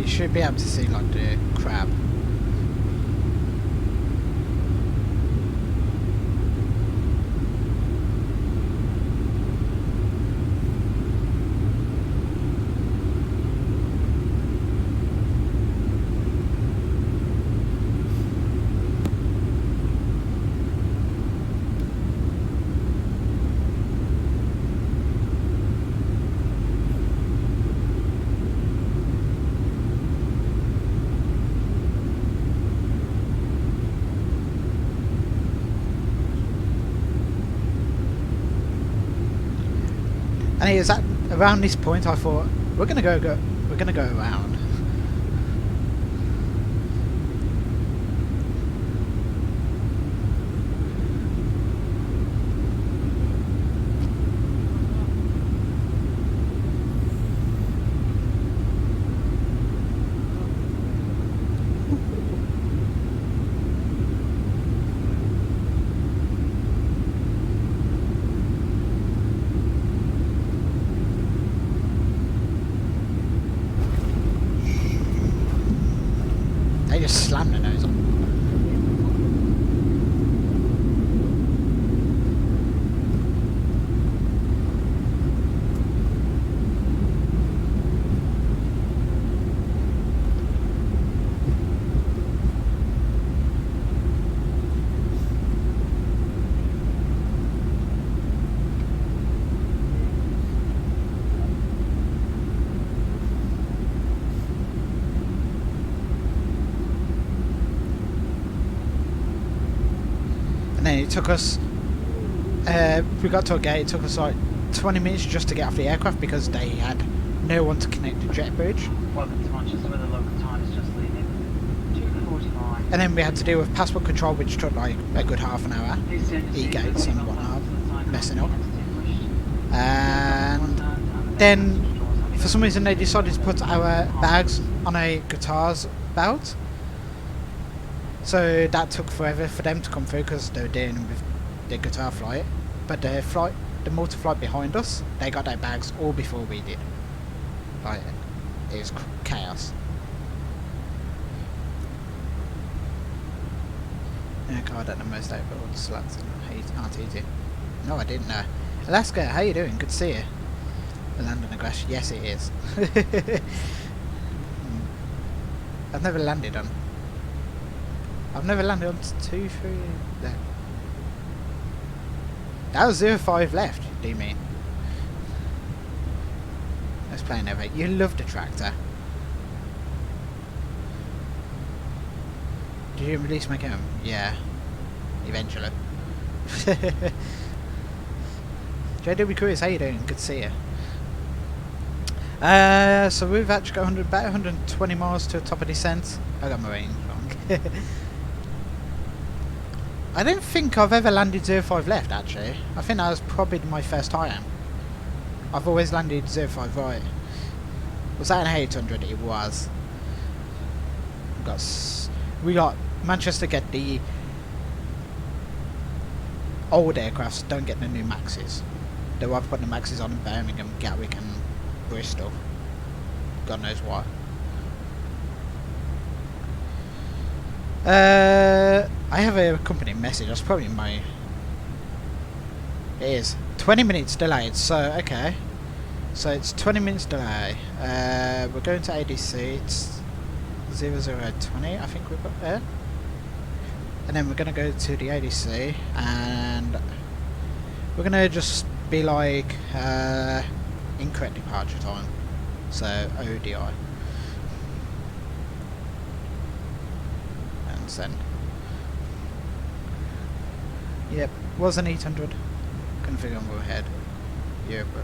Should be able to see like the crab. And it was at around this point I thought we're gonna go around. They just slammed their nose on. And then it took us, we got to a gate, it took us like 20 minutes just to get off the aircraft because they had no one to connect the jet bridge. welcome to Manchester, where the local time is just leaving 2:45. And then we had to deal with passport control, which took like a good half an hour. E-gates and whatnot, messing up. And then for some reason they decided to put our bags on a guitar's belt. So that took forever for them to come through because they were dealing with the guitar flight. But the motor flight behind us, they got their bags all before we did. Like, it was chaos. Yeah, God, at the most overall sluts aren't easy. No, I didn't know. Alaska, how you doing? Good to see you. The London aggression, yes it is. I've never landed on 2, 3. No. That was 05 left, do you mean? Let's play an over. You love the tractor. Did you release my game? Yeah. Eventually. JW Cruise, how you doing? Good to see you. So we've actually got about 120 miles to the top of descent. I got my range wrong. I don't think I've ever landed 05 left, actually. I think that was probably my first time. I've always landed 05 right. Was that an 800? It was. We got Manchester get the old aircrafts, don't get the new Maxes. Though I've put the Maxes on in Birmingham, Gatwick and Bristol. God knows why. I have a company message. That's probably my... It is 20 minutes delayed. So okay, so it's 20 minutes delay. We're going to ADC. It's 0020. I think we've got there. And then we're gonna go to the ADC, and we're gonna just be like incorrect departure time. So ODI. And send. Yep, was an 800. Couldn't figure on go ahead. Yeah, bro.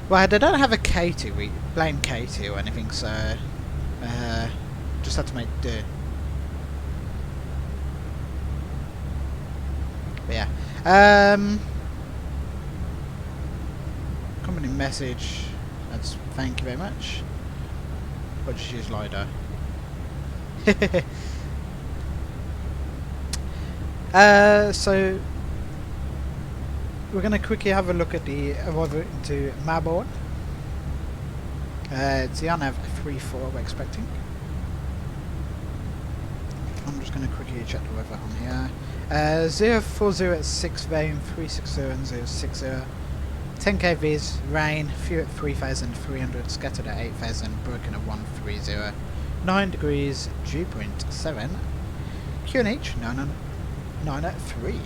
Well, they don't have a K2, we blame K2 or anything, so just had to make do. But yeah. Company message. That's thank you very much. Or just use LiDAR. So we're going to quickly have a look at the arrival into Melbourne. It's the UNAV 34 we're expecting. I'm just going to quickly check the weather on here. 040 at 6, vane 360 and 060. 10k Vs, rain, few at 3,300, scattered at 8,000, broken at 130. 9 degrees, dew point 7. QNH 9 at 3.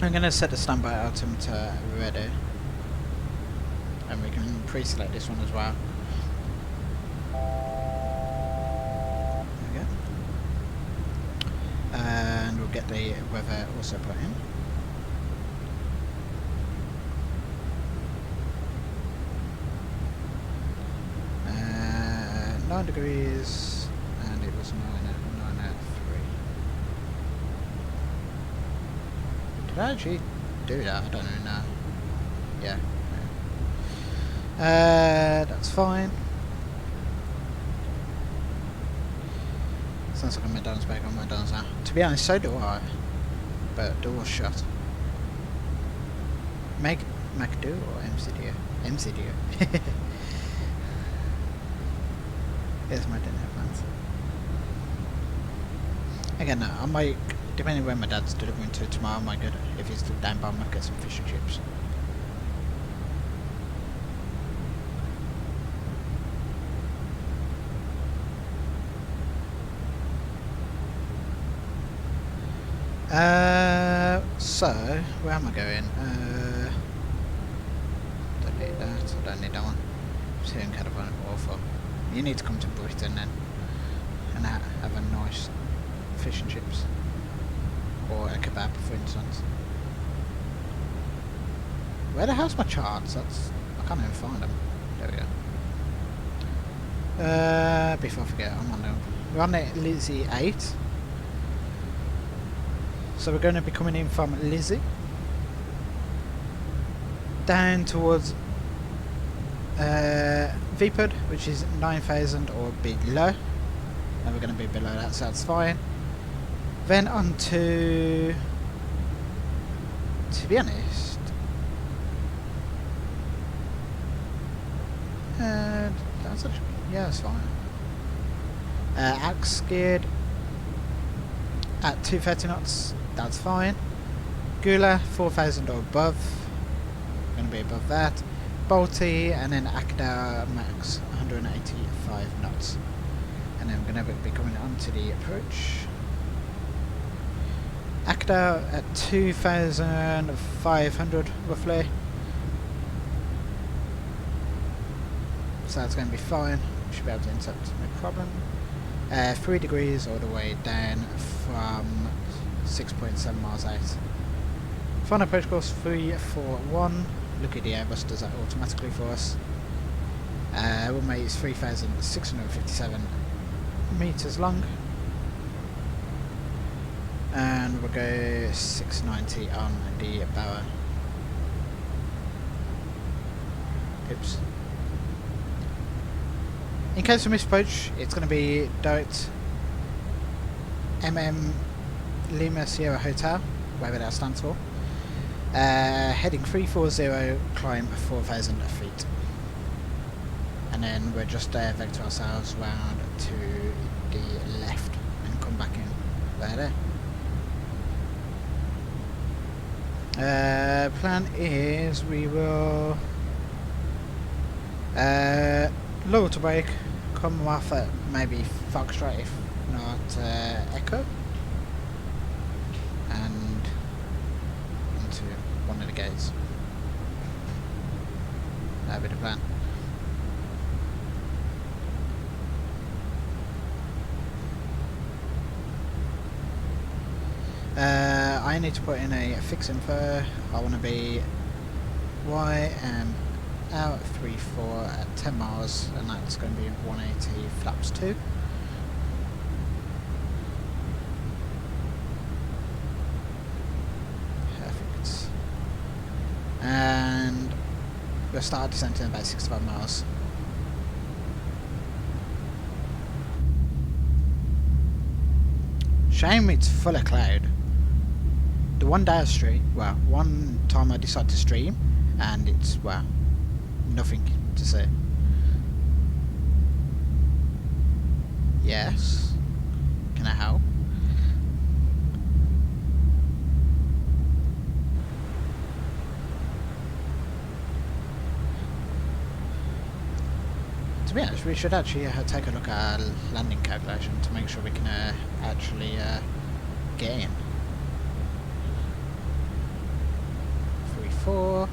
I'm going to set the standby altimeter ready, and we can pre-select this one as well. There we go. And we'll get the weather also put in. Uh, 9 degrees, and it was 9 at 3. Did I actually do that? I don't even know. Yeah. That's fine. Sounds like a McDonald's back on McDonald's now. To be honest, so do I. But door's shut. McDo or MCDO? MCDO. Here's my dinner plans. Again, I might, depending when my dad's delivering to tomorrow, I might go, if he's still down by, I might get some fish and chips. So, where am I going? Don't need that, I don't need that one. Just here in California, awful. You need to come to Britain then, and have a nice fish and chips. Or a kebab, for instance. Where the hell's my charts? I can't even find them. There we go. Before I forget, we're on the Lizzie 8. So we're going to be coming in from Lizzie down towards VPUD, which is 9,000 or below. And we're going to be below that, so that's fine. Then on to be honest, that's actually, yeah, that's fine. Axe geared at 230 knots, that's fine. Gula 4,000 or above, going to be above that. Balti, and then Akda max 185 knots. And then we're going to be coming on to the approach. Akda at 2,500 roughly. So that's going to be fine. We should be able to intercept, no problem. 3 degrees all the way down from 6.7 miles out. Final approach course 341. Look at the Airbus does that automatically for us. Runway is 3,657 meters long. And we'll go 690 on the bower. Oops. In case of misapproach, it's going to be direct Lima Sierra Hotel, whatever that stands for. Heading 340, climb 4,000 feet. And then we'll just vector ourselves round to the left and come back in there. Plan is we will lower to brake, come off at maybe Foxtrot if not Echo, and into one of the gates. That'll be the plan. I need to put in a fix info. I want to be YMML 34 at 10 miles, and that's going to be 180 flaps 2. Perfect. And we'll start descending about 65 miles. Shame it's full of cloud. The one day I stream, well, one time I decided to stream, and it's, well, nothing to see. Yes. Can I help? To be honest, we should actually take a look at our landing calculation to make sure we can actually get in. 3-4.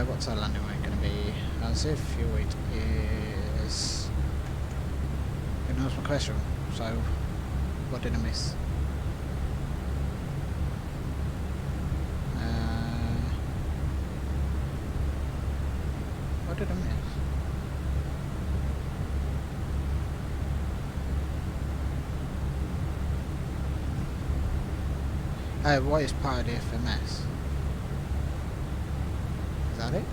What's our landing weight going to be? As if fuel weight is... Who knows my question? So, what did I miss? What did I miss? Oh, what is part of the FMS? Is that it?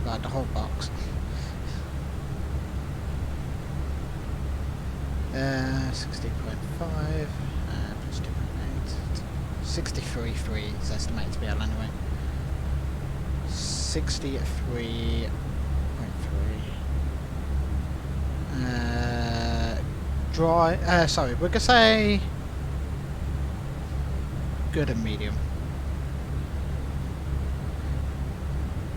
Like the whole box. 60.5 plus 2.8. 63.3 is estimated to be our landing weight. 63.3. Dry. Sorry, we're gonna say good and medium.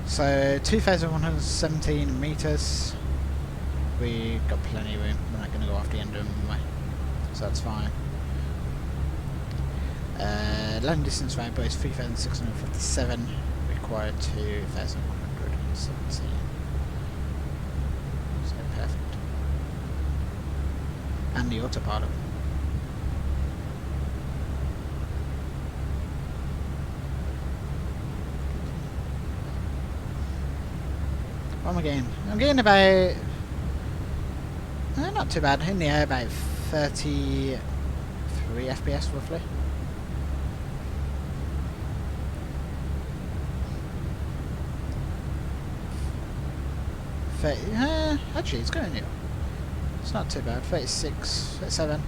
So 2,117 meters. We got plenty of room. We're not gonna go off the end of them anyway, so that's fine. Landing distance rainbow is 3,657. Required 2,117. So perfect. And the autopilot. What am I getting? I'm getting about... not too bad. In the air, about 33 FPS roughly. Actually, it's going up. It's not too bad. 36, 37.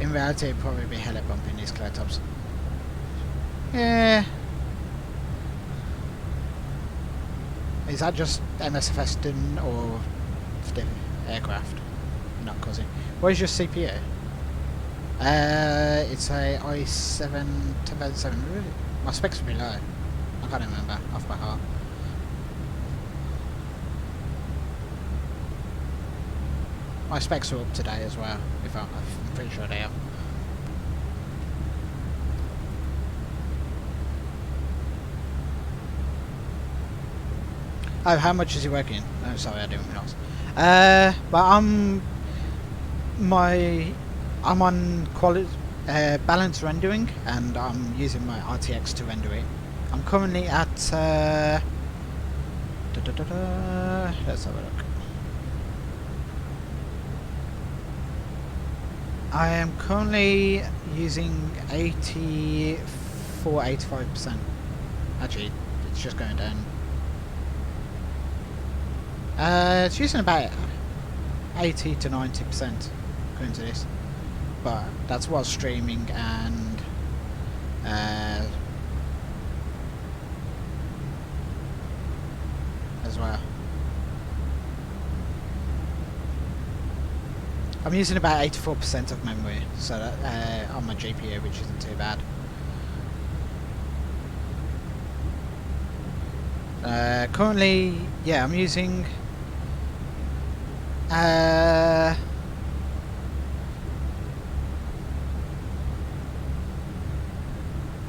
In reality, it'd probably be hella bumping these cloud tops. Yeah. Is that just MSFS didn't, or the aircraft not causing? What is your CPU? It's a i7 2007. Really? My specs are pretty low. I can't remember off by heart. My specs are up today as well. If I'm pretty sure they are. Oh, how much is he working? Oh, sorry, I didn't realise. But I'm on quality balance rendering, and I'm using my RTX to render it. I'm currently at let's have a look. I am currently using 85%. Actually, it's just going down. It's using about 80 to 90% according to this, but that's while streaming and as well. I'm using about 84% of memory, so that, on my GPU, which isn't too bad. Currently, yeah, I'm using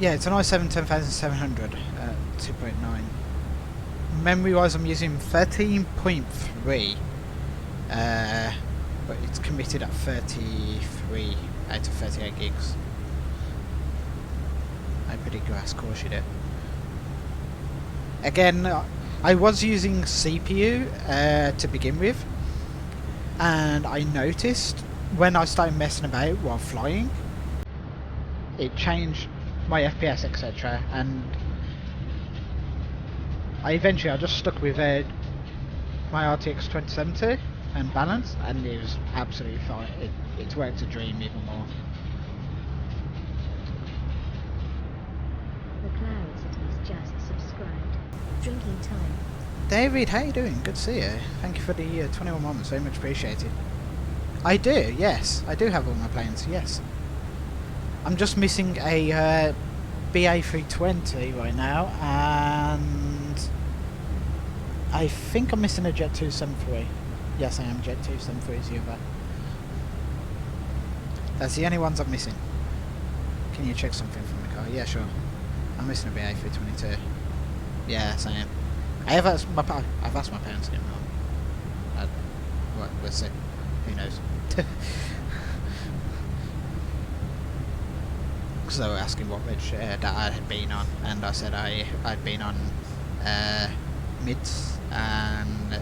yeah, it's an i7 10700 2.9. Memory wise, I'm using 13.3, but it's committed at 33 out of 38 gigs. I pretty grass course it. Again, I was using CPU to begin with, and I noticed when I started messing about while flying, it changed my FPS, etc. And I just stuck with my RTX 2070 and balance, and it was absolutely fine. It's worked a dream even more. The Cloud City's just subscribed. Drinking time. David, how you doing? Good to see you. Thank you for the 21 moments, very much appreciated. I do, yes. I do have all my planes, yes. I'm just missing a BA320 right now, and I think I'm missing a Jet 273. Yes, I am. Jet 273 is the other. That's the only ones I'm missing. Can you check something from the car? Yeah, sure. I'm missing a BA322. Yes, I am. I've asked my parents to get me on. Right, we'll see. Who knows? Because they were asking what ridge that I had been on, and I said I'd been on mids and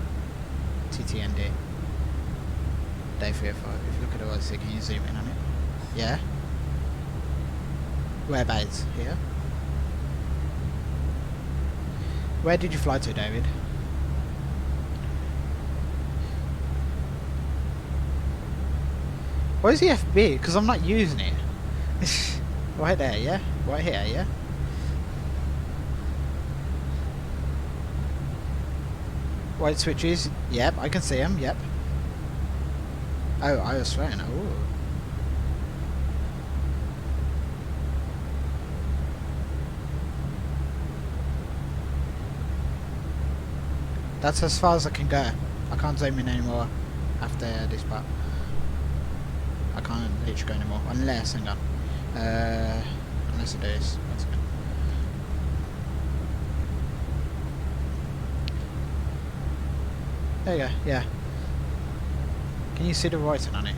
TTND. Day 3 or 5. If you look at the OSC, can you zoom in on it? Yeah. Whereabouts? Here. Where did you fly to, David? Where's the FB? Because I'm not using it. Right there, yeah? Right here, yeah? White switches, yep, I can see them, yep. Oh, I was swearing, oh. That's as far as I can go. I can't zoom in anymore after this part. I can't literally go anymore, unless, hang on. Unless I do this. One second. There you go, yeah. Can you see the writing on it?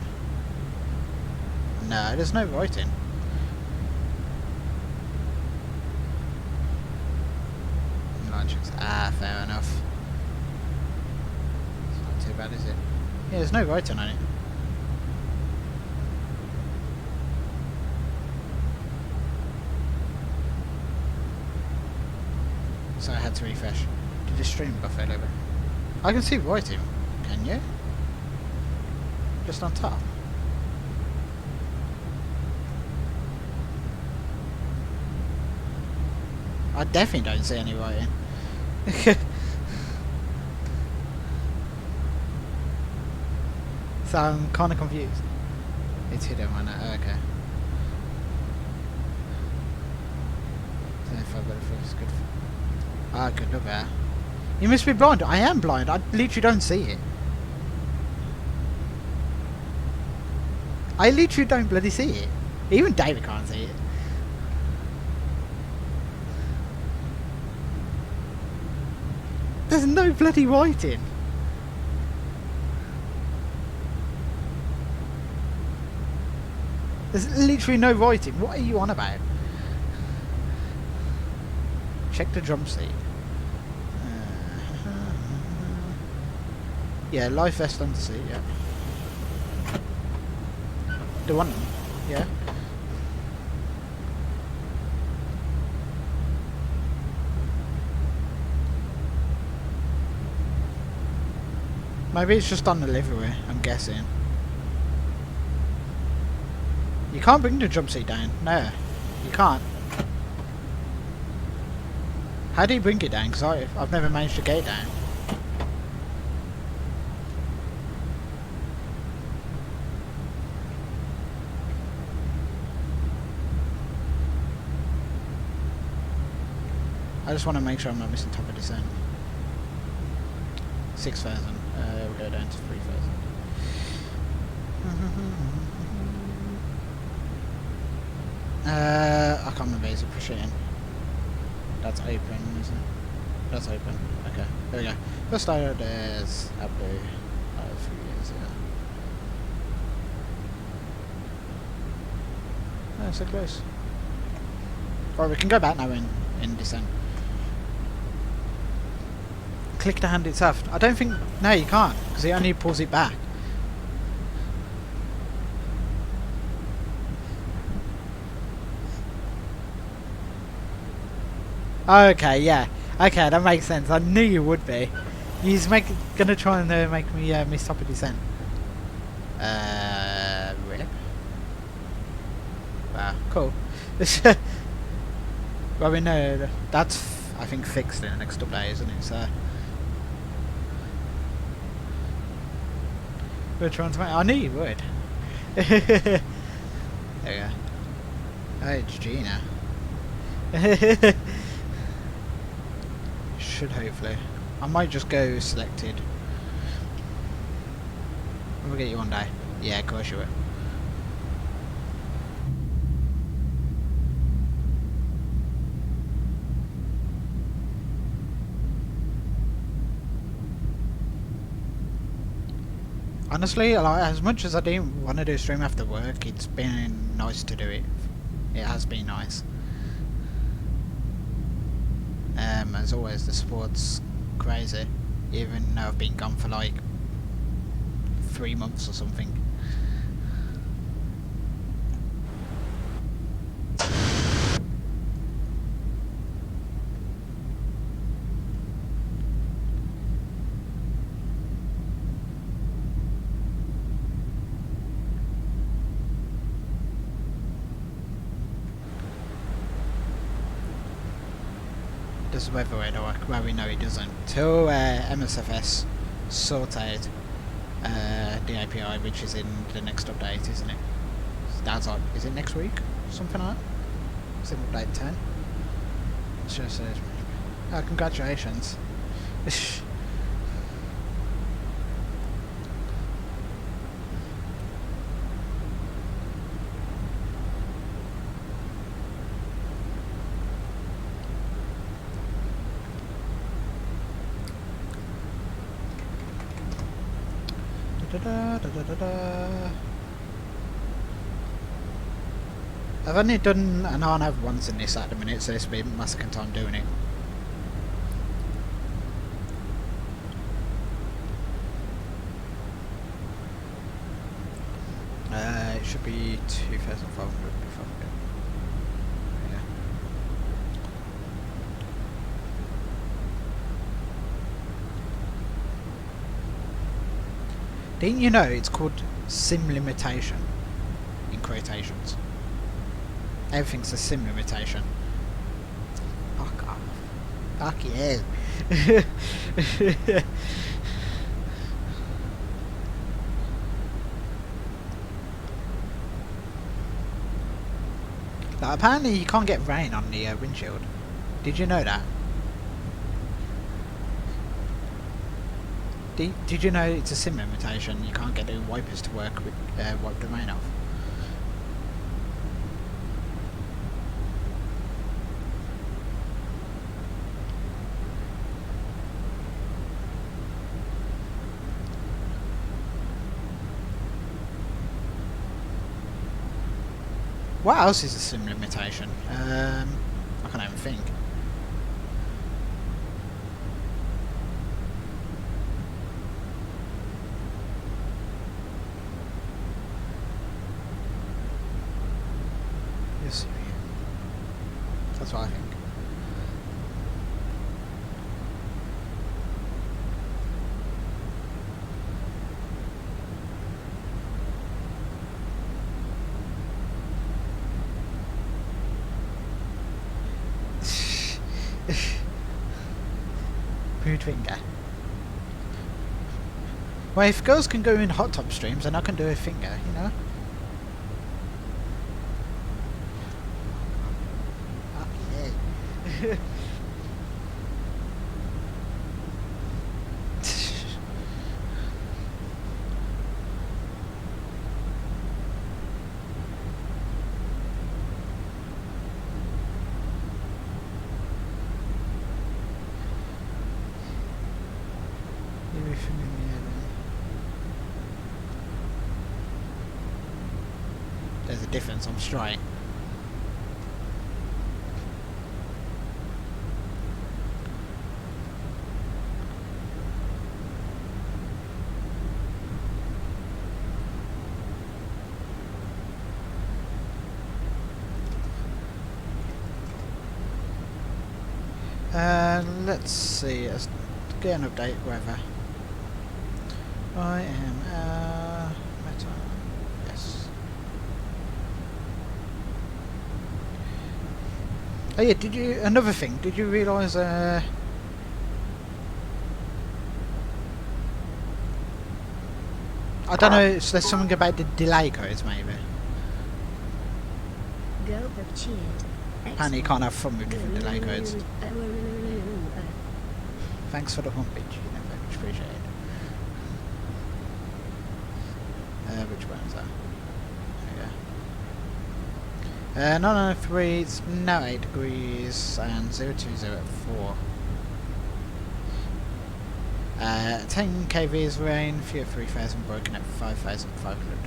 No, there's no writing. Ah, fair enough. It's not too bad, is it? Yeah, there's no writing on it. So I had to refresh. Did the stream buff a little bit? I can see writing. Can you? Just on top. I definitely don't see any writing. So I'm kind of confused. It's hidden right now. Oh, okay. So if I got it first, good. Ah, good look at that. You must be blind. I am blind. I literally don't see it. I literally don't bloody see it. Even David can't see it. There's no bloody writing. There's literally no writing. What are you on about? Check the drum seat. Yeah, life vest under seat, yeah. Do one of them, yeah. Maybe it's just on the livery, I'm guessing. You can't bring the drum seat down. No, you can't. How do you bring it down? Because I've never managed to get it down. I just want to make sure I'm not missing top of descent. 6,000. We'll go down to 3,000. I can't remember, is it push it in? That's open, isn't it? That's open. Okay, there we go. First order, there's Abu. Oh, 3 years, yeah. Oh, so close. Right, we can go back now in descent. Click the hand itself. I don't think... No, you can't, because it only pulls it back. Okay, yeah. Okay, that makes sense. I knew you would be. He's gonna try and make me miss top of descent. Really? Wow, cool. Well, we know that's, I think, fixed in the next update, isn't it? So we're trying to make... I knew you would. There we go. Oh, it's Gina. Should hopefully. I might just go selected. We'll get you one day. Yeah, of course you will. Honestly, like, as much as I didn't want to do a stream after work, it's been nice to do it. It has been nice. As always, the support's crazy, even though I've been gone for like 3 months or something. Does weather radar work? Well, we know it doesn't. Till MSFS sorted the API, which is in the next update, isn't it? That's like, is it next week? Something like that? It's in update 10. It's just oh, congratulations. I've only done an R-nav once in this at the minute, so this will be my second time doing it. It should be 2,500 if I forget. Yeah. Didn't you know it's called sim limitation in quotations? Everything's a sim limitation. Fuck off. Fuck you. Like, apparently you can't get rain on the windshield. Did you know that? Did you know it's a sim limitation? You can't get the wipers to work with wipe the rain off. What else is a sim limitation? I can't even think. That's what I think. Rude finger. Well, if girls can go in hot tub streams, then I can do a finger, you know? Okay. There's a difference, I'm straight. Let's see, let's get an update, wherever. YMML meta. Yes. Oh yeah, did you, another thing, did you realise I don't know, so there's something about the delay codes maybe. Go have cheered. Apparently you can't have fun with different delay codes. Thanks for the homepage, you know, very much appreciated. Which one is that? There we go. 903, it's now 8 degrees, and 020 at 4. 10 kV's rain, few at 3000, broken at 5500.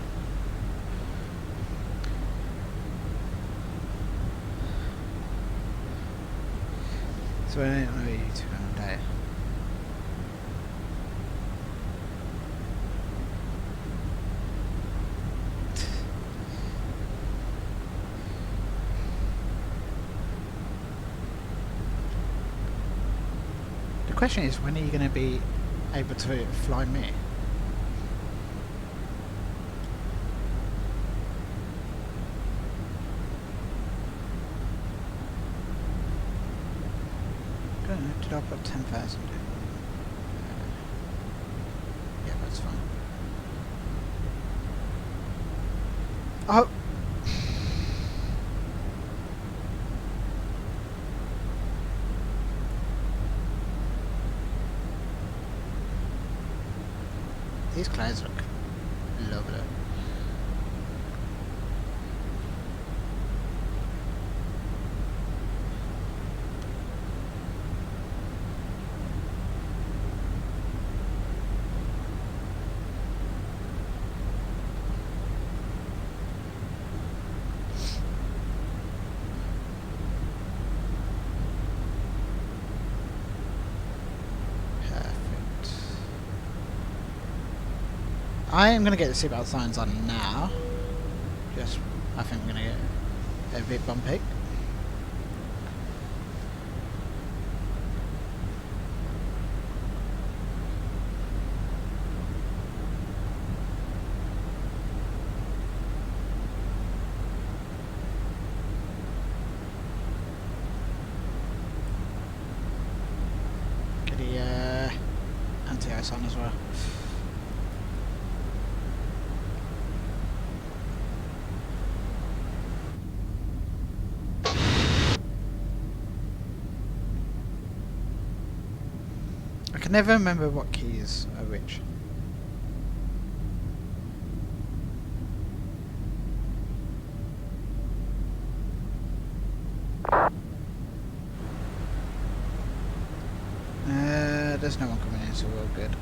So I don't know you two on day. The question is, when are you going to be able to fly me? Did I put 10,000 in? Yeah, that's fine. Oh! These clouds look lovely. I am going to get the seatbelt signs on now. Just, I think we're going to get a bit bumpy. Get the anti-ice on as well. I can never remember what keys are which. There's no one coming in, so we're all good.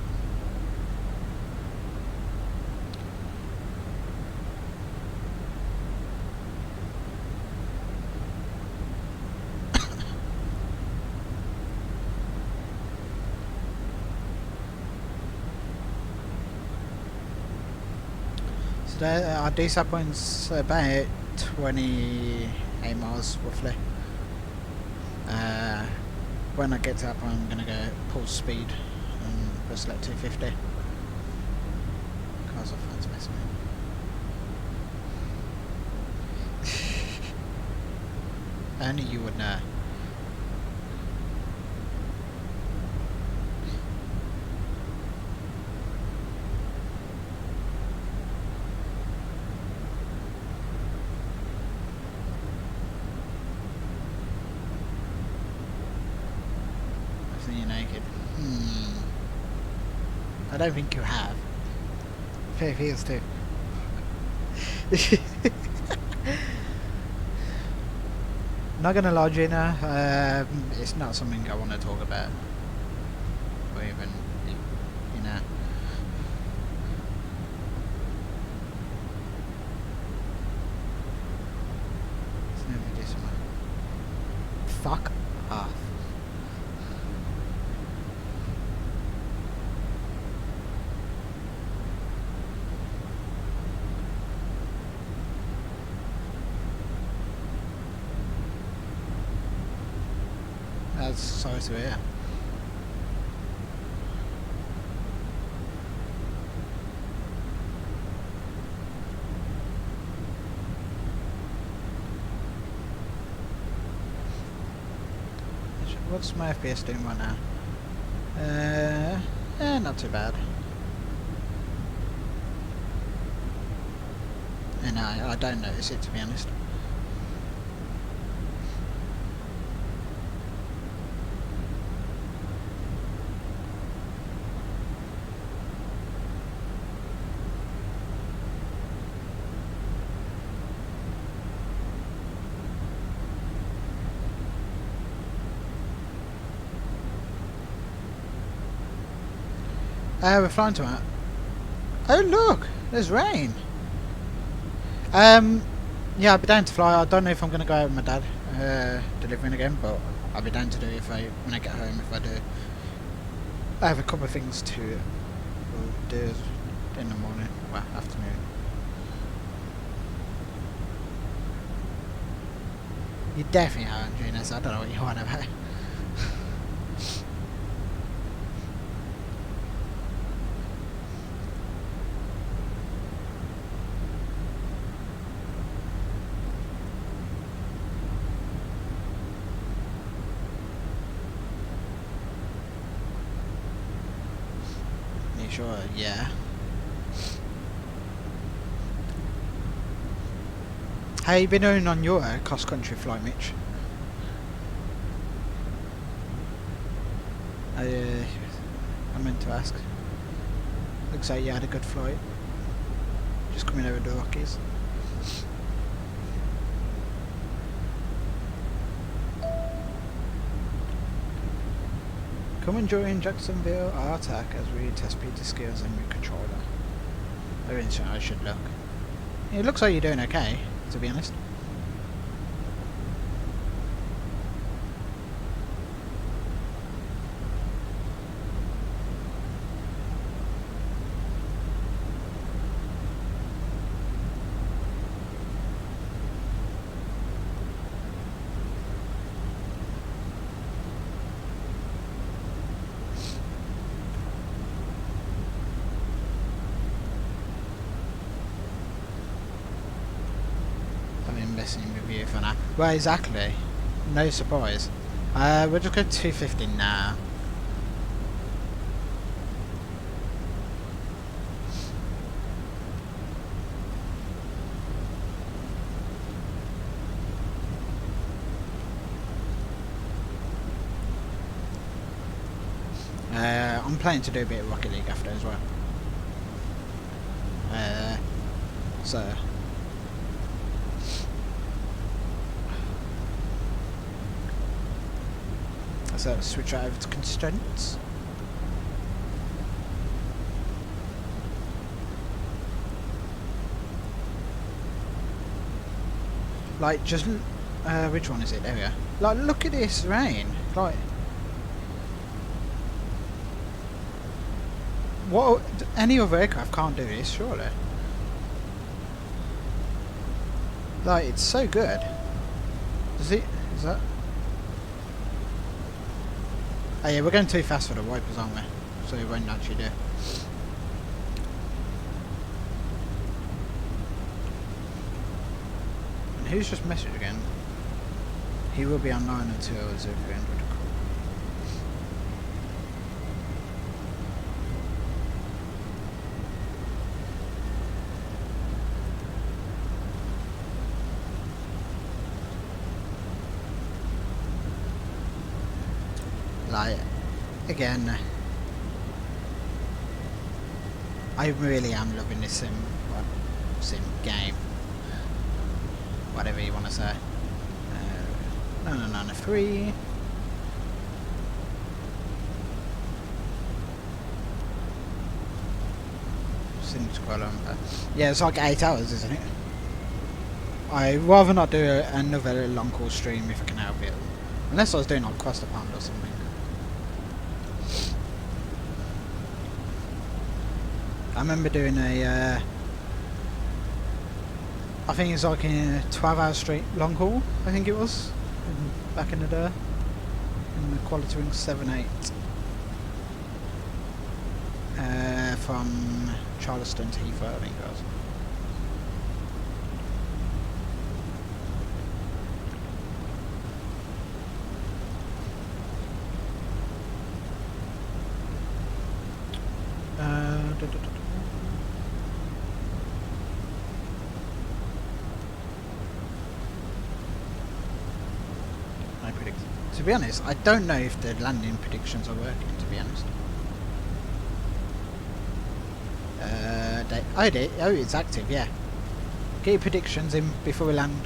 So our DSAT point's about 28 miles roughly. When I get to that point, I'm going to go pulse speed and whistle at 250. Cars off, that's messing me. Only you would know. I think you're naked. I don't think you have. Fair feels too. Not gonna lie, Gina, it's not something I want to talk about, or even, you know. There's no video somewhere. Fuck off. That's sorry to hear. What's my FPS doing right now? Not too bad. And I don't notice it, to be honest. We're flying to it. Oh look, there's rain. Yeah, I'll be down to fly. I don't know if I'm gonna go out with my dad delivering again, but I'll be down to do it when I get home. If I do, I have a couple of things to do in the morning, well, afternoon. You definitely haven't, Gina, so I don't know what you want about. Sure, yeah. How you been doing on your cross-country flight, Mitch? I meant to ask. Looks like you had a good flight. Just coming over the Rockies. Come and join Jacksonville RTAC as we test Peter's skills and your controller. I mean, I should look. It looks like you're doing okay, to be honest. With you for now. Well, exactly. No surprise. We'll just go 250 now. I'm planning to do a bit of Rocket League after as well. So switch over to constraints. Like, just which one is it? There we go. Like, look at this rain. Like, what? Any other aircraft can't do this, surely. Like, it's so good. Does it? Is that? Oh yeah, we're going too fast for the wipers, aren't we? So it won't actually do. And who's just messaged again? He will be online until 0300. Like, again, I really am loving this sim game, whatever you want to say. 993. Seems quite long. Yeah, it's like 8 hours, isn't it? I'd rather not do another long haul stream if I can help it, unless I was doing like across the pond or something. I remember doing a, I think it's like a 12-hour straight long haul, I think it was, back in the day, in the Quality Wing 7-8, from Charleston to Heathrow, I think it was. To be honest, I don't know if the landing predictions are working, to be honest. Oh, it's active, yeah. Get your predictions in before we land.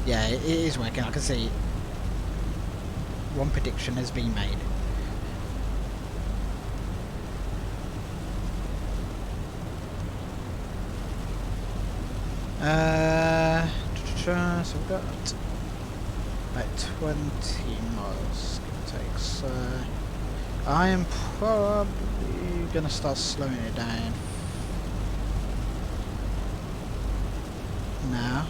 Yeah, it is working. I can see one prediction has been made. So we've got about 20 miles, give or take. So I am probably gonna start slowing it down now.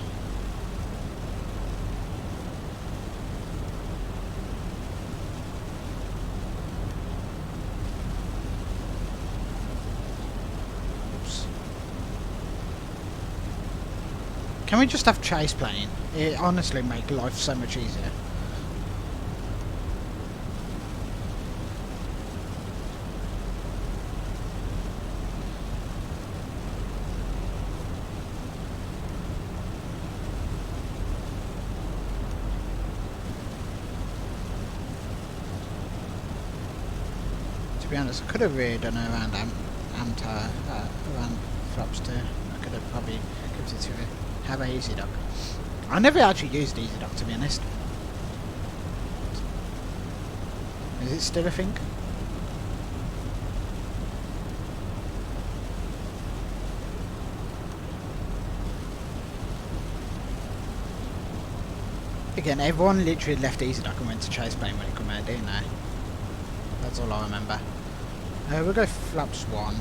Can we just have chase plane? It honestly makes life so much easier. To be honest, I could have really done around around flaps too. I could have probably kept it to it. Have a easy duck. I never actually used easy duck, to be honest. Is it still a thing? Again, everyone literally left easy duck and went to chase plane when it came out, didn't they? That's all I remember. We'll go flaps 1.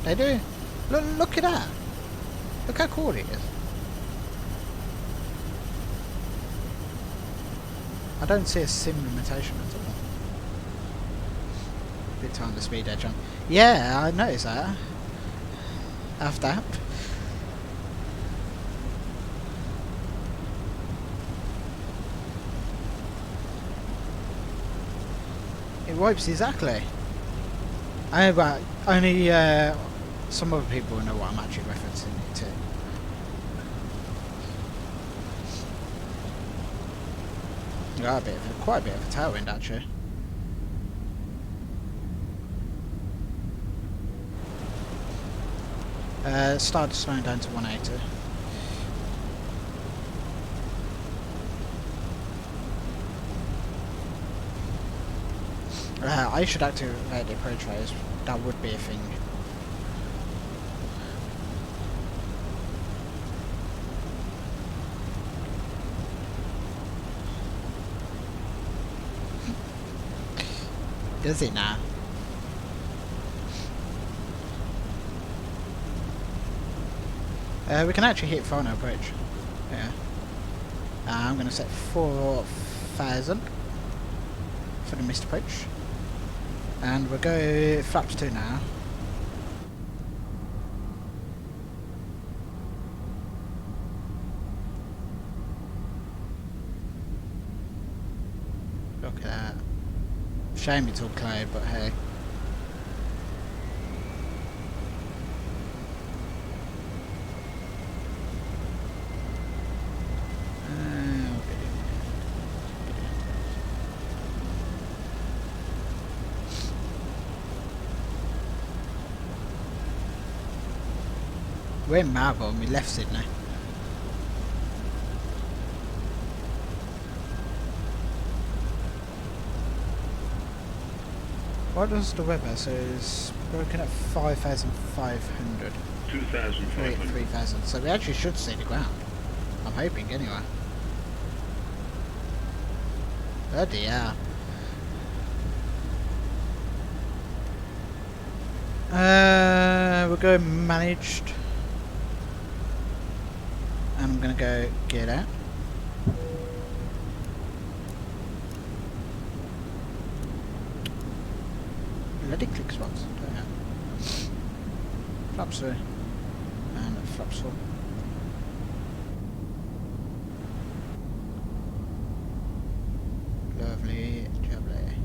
They do. Look at that. Look how cool it is. I don't see a sim limitation at all. Bit time the speed edge on. Yeah, I noticed that. After. It wipes exactly. But only some other people know what I'm actually referencing it to. Got quite a bit of a tailwind actually. Started slowing down to 180. I should activate the approach phase. That would be a thing. Does it now? We can actually hit final approach. Yeah. I'm going to set 4,000 for the missed approach. And we'll go flaps 2 now. Look at that. Shame it's all cloud, but hey. We're in Melbourne, we left Sydney. What does the weather? So it's broken at 5,500. 2,500. 3,000. So we actually should see the ground. I'm hoping anyway. Bloody hell. We'll go managed. And I'm gonna go get out. Bloody click spots. Flaps 3 and flaps 4. Lovely, jubbly.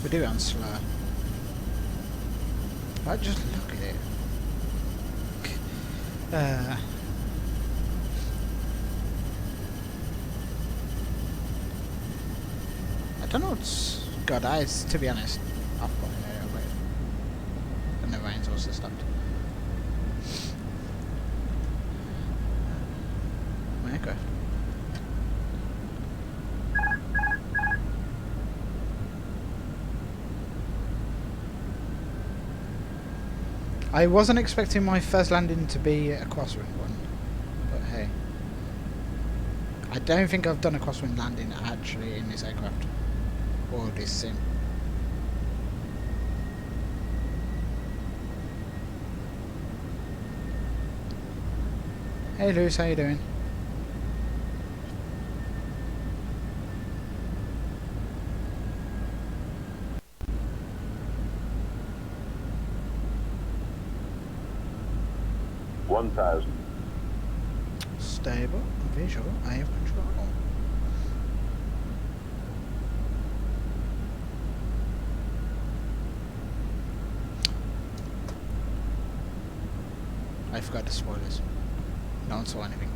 We do it on slow. I just look at it. I don't know what's got eyes, to be honest. I've got an area of it. And the rain's also stopped. My aircraft. I wasn't expecting my first landing to be a crosswind one, but hey. I don't think I've done a crosswind landing actually in this aircraft, or this sim. Hey Lewis, how you doing? Stable, visual, I have control. I forgot the spoilers. No one saw anything.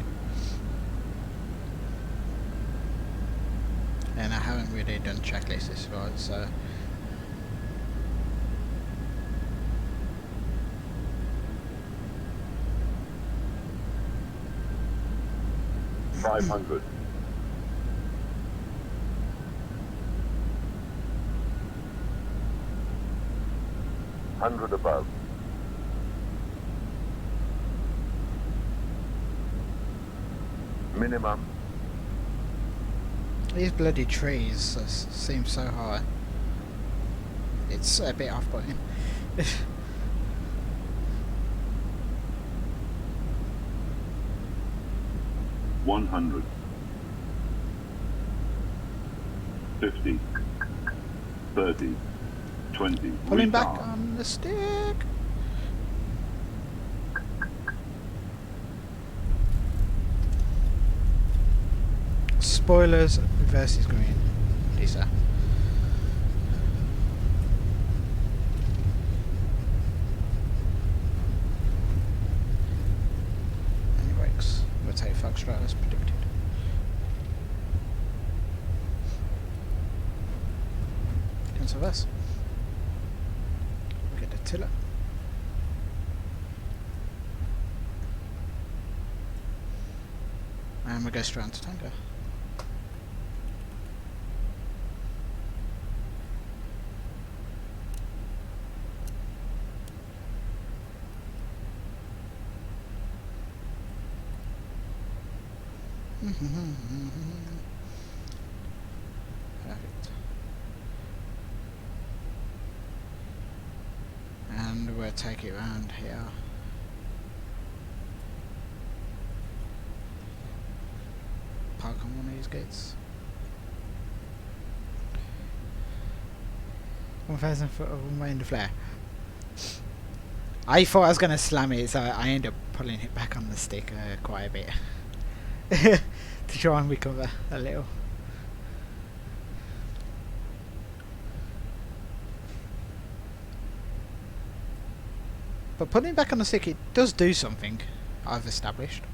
And I haven't really done checklists, right, so... $500. $100 above. Minimum. These bloody trees seem so high. It's a bit off-putting. 100, 50, 30, 20. Pulling back on the stick. Spoilers versus green. Lisa. And brakes. Rotate Foxtrot as predicted. Cancel this. Attila. And we go straight on to Tango. Perfect. And we'll take it around here. Park on one of these gates. 1,000 foot of runway in the flare. I thought I was going to slam it, so I ended up pulling it back on the stick quite a bit. To try and recover a little. But putting it back on the stick, it does do something, I've established.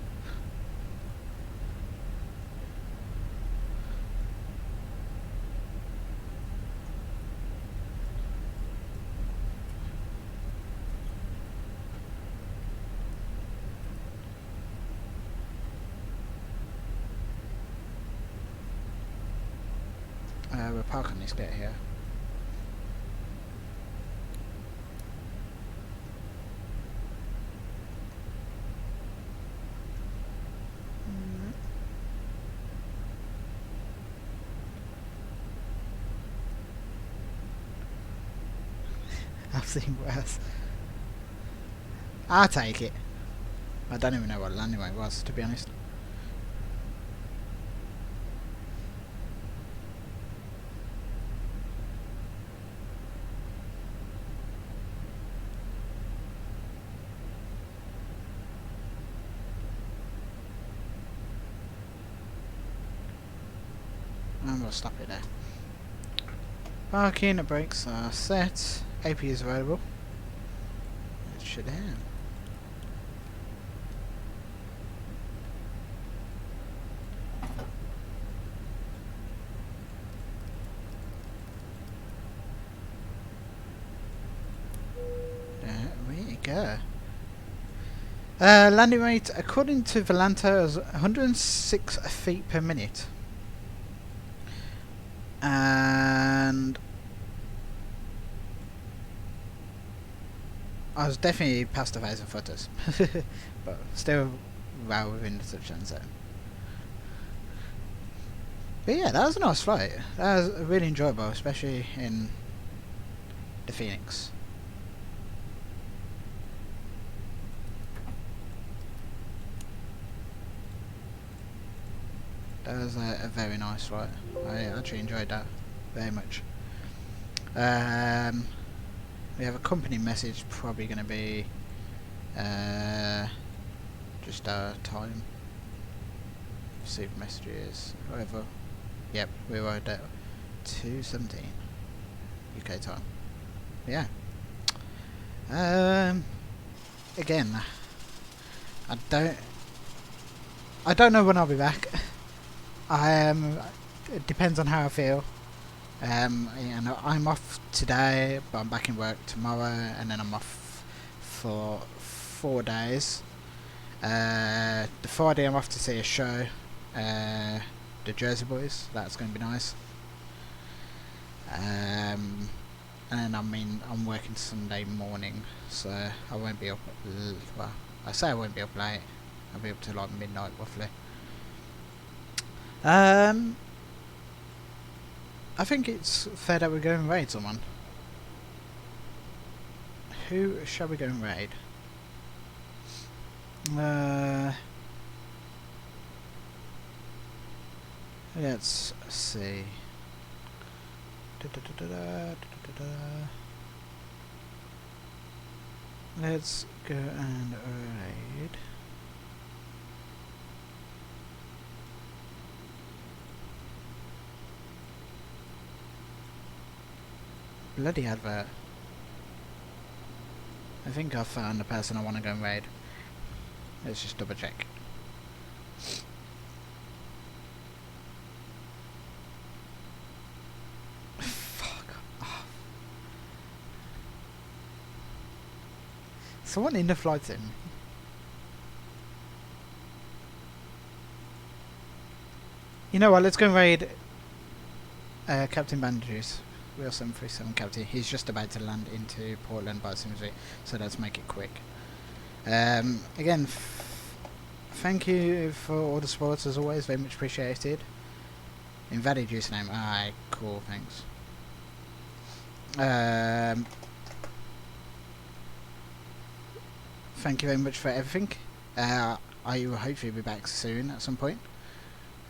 We'll park on this gate here. I've seen worse. I'll take it. I don't even know what landing weight was, to be honest. And we'll stop it there. Parking, the brakes are set. AP is available. It should have. There we go. Landing rate, according to Volanta, is 106 feet per minute. And I was definitely past 1,000 footers, but still well within the touchdown zone. But yeah, that was a nice flight. That was really enjoyable, especially in the Phoenix. That was a very nice flight. I actually enjoyed that very much. We have a company message, probably going to be just our time. Received messages, however. Yep, we arrived at 2:17 UK time. Yeah. Again, I don't know when I'll be back. It depends on how I feel. And I'm off today, but I'm back in work tomorrow, and then I'm off for 4 days. The Friday I'm off to see a show, the Jersey Boys. That's going to be nice. And then I'm working Sunday morning, so I won't be up. Well, I say I won't be up late. I'll be up to like midnight roughly. I think it's fair that we go and raid someone. Who shall we go and raid? Let's see. Let's go and raid. Bloody advert. I think I've found the person I want to go and raid. Let's just double check. Fuck off. someone in the flight sim? You know what, let's go and raid Captain Bandages. Wheel 737 Captain. He's just about to land into Portland by Simsbury, so let's make it quick. Again, thank you for all the support as always, very much appreciated. Invalid username. Alright, cool, thanks. Thank you very much for everything. I will hopefully be back soon at some point.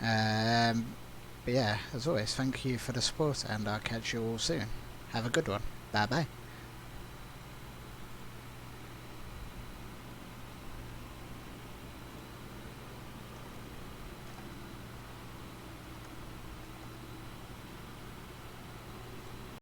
But yeah, as always, thank you for the support, and I'll catch you all soon. Have a good one. Bye bye.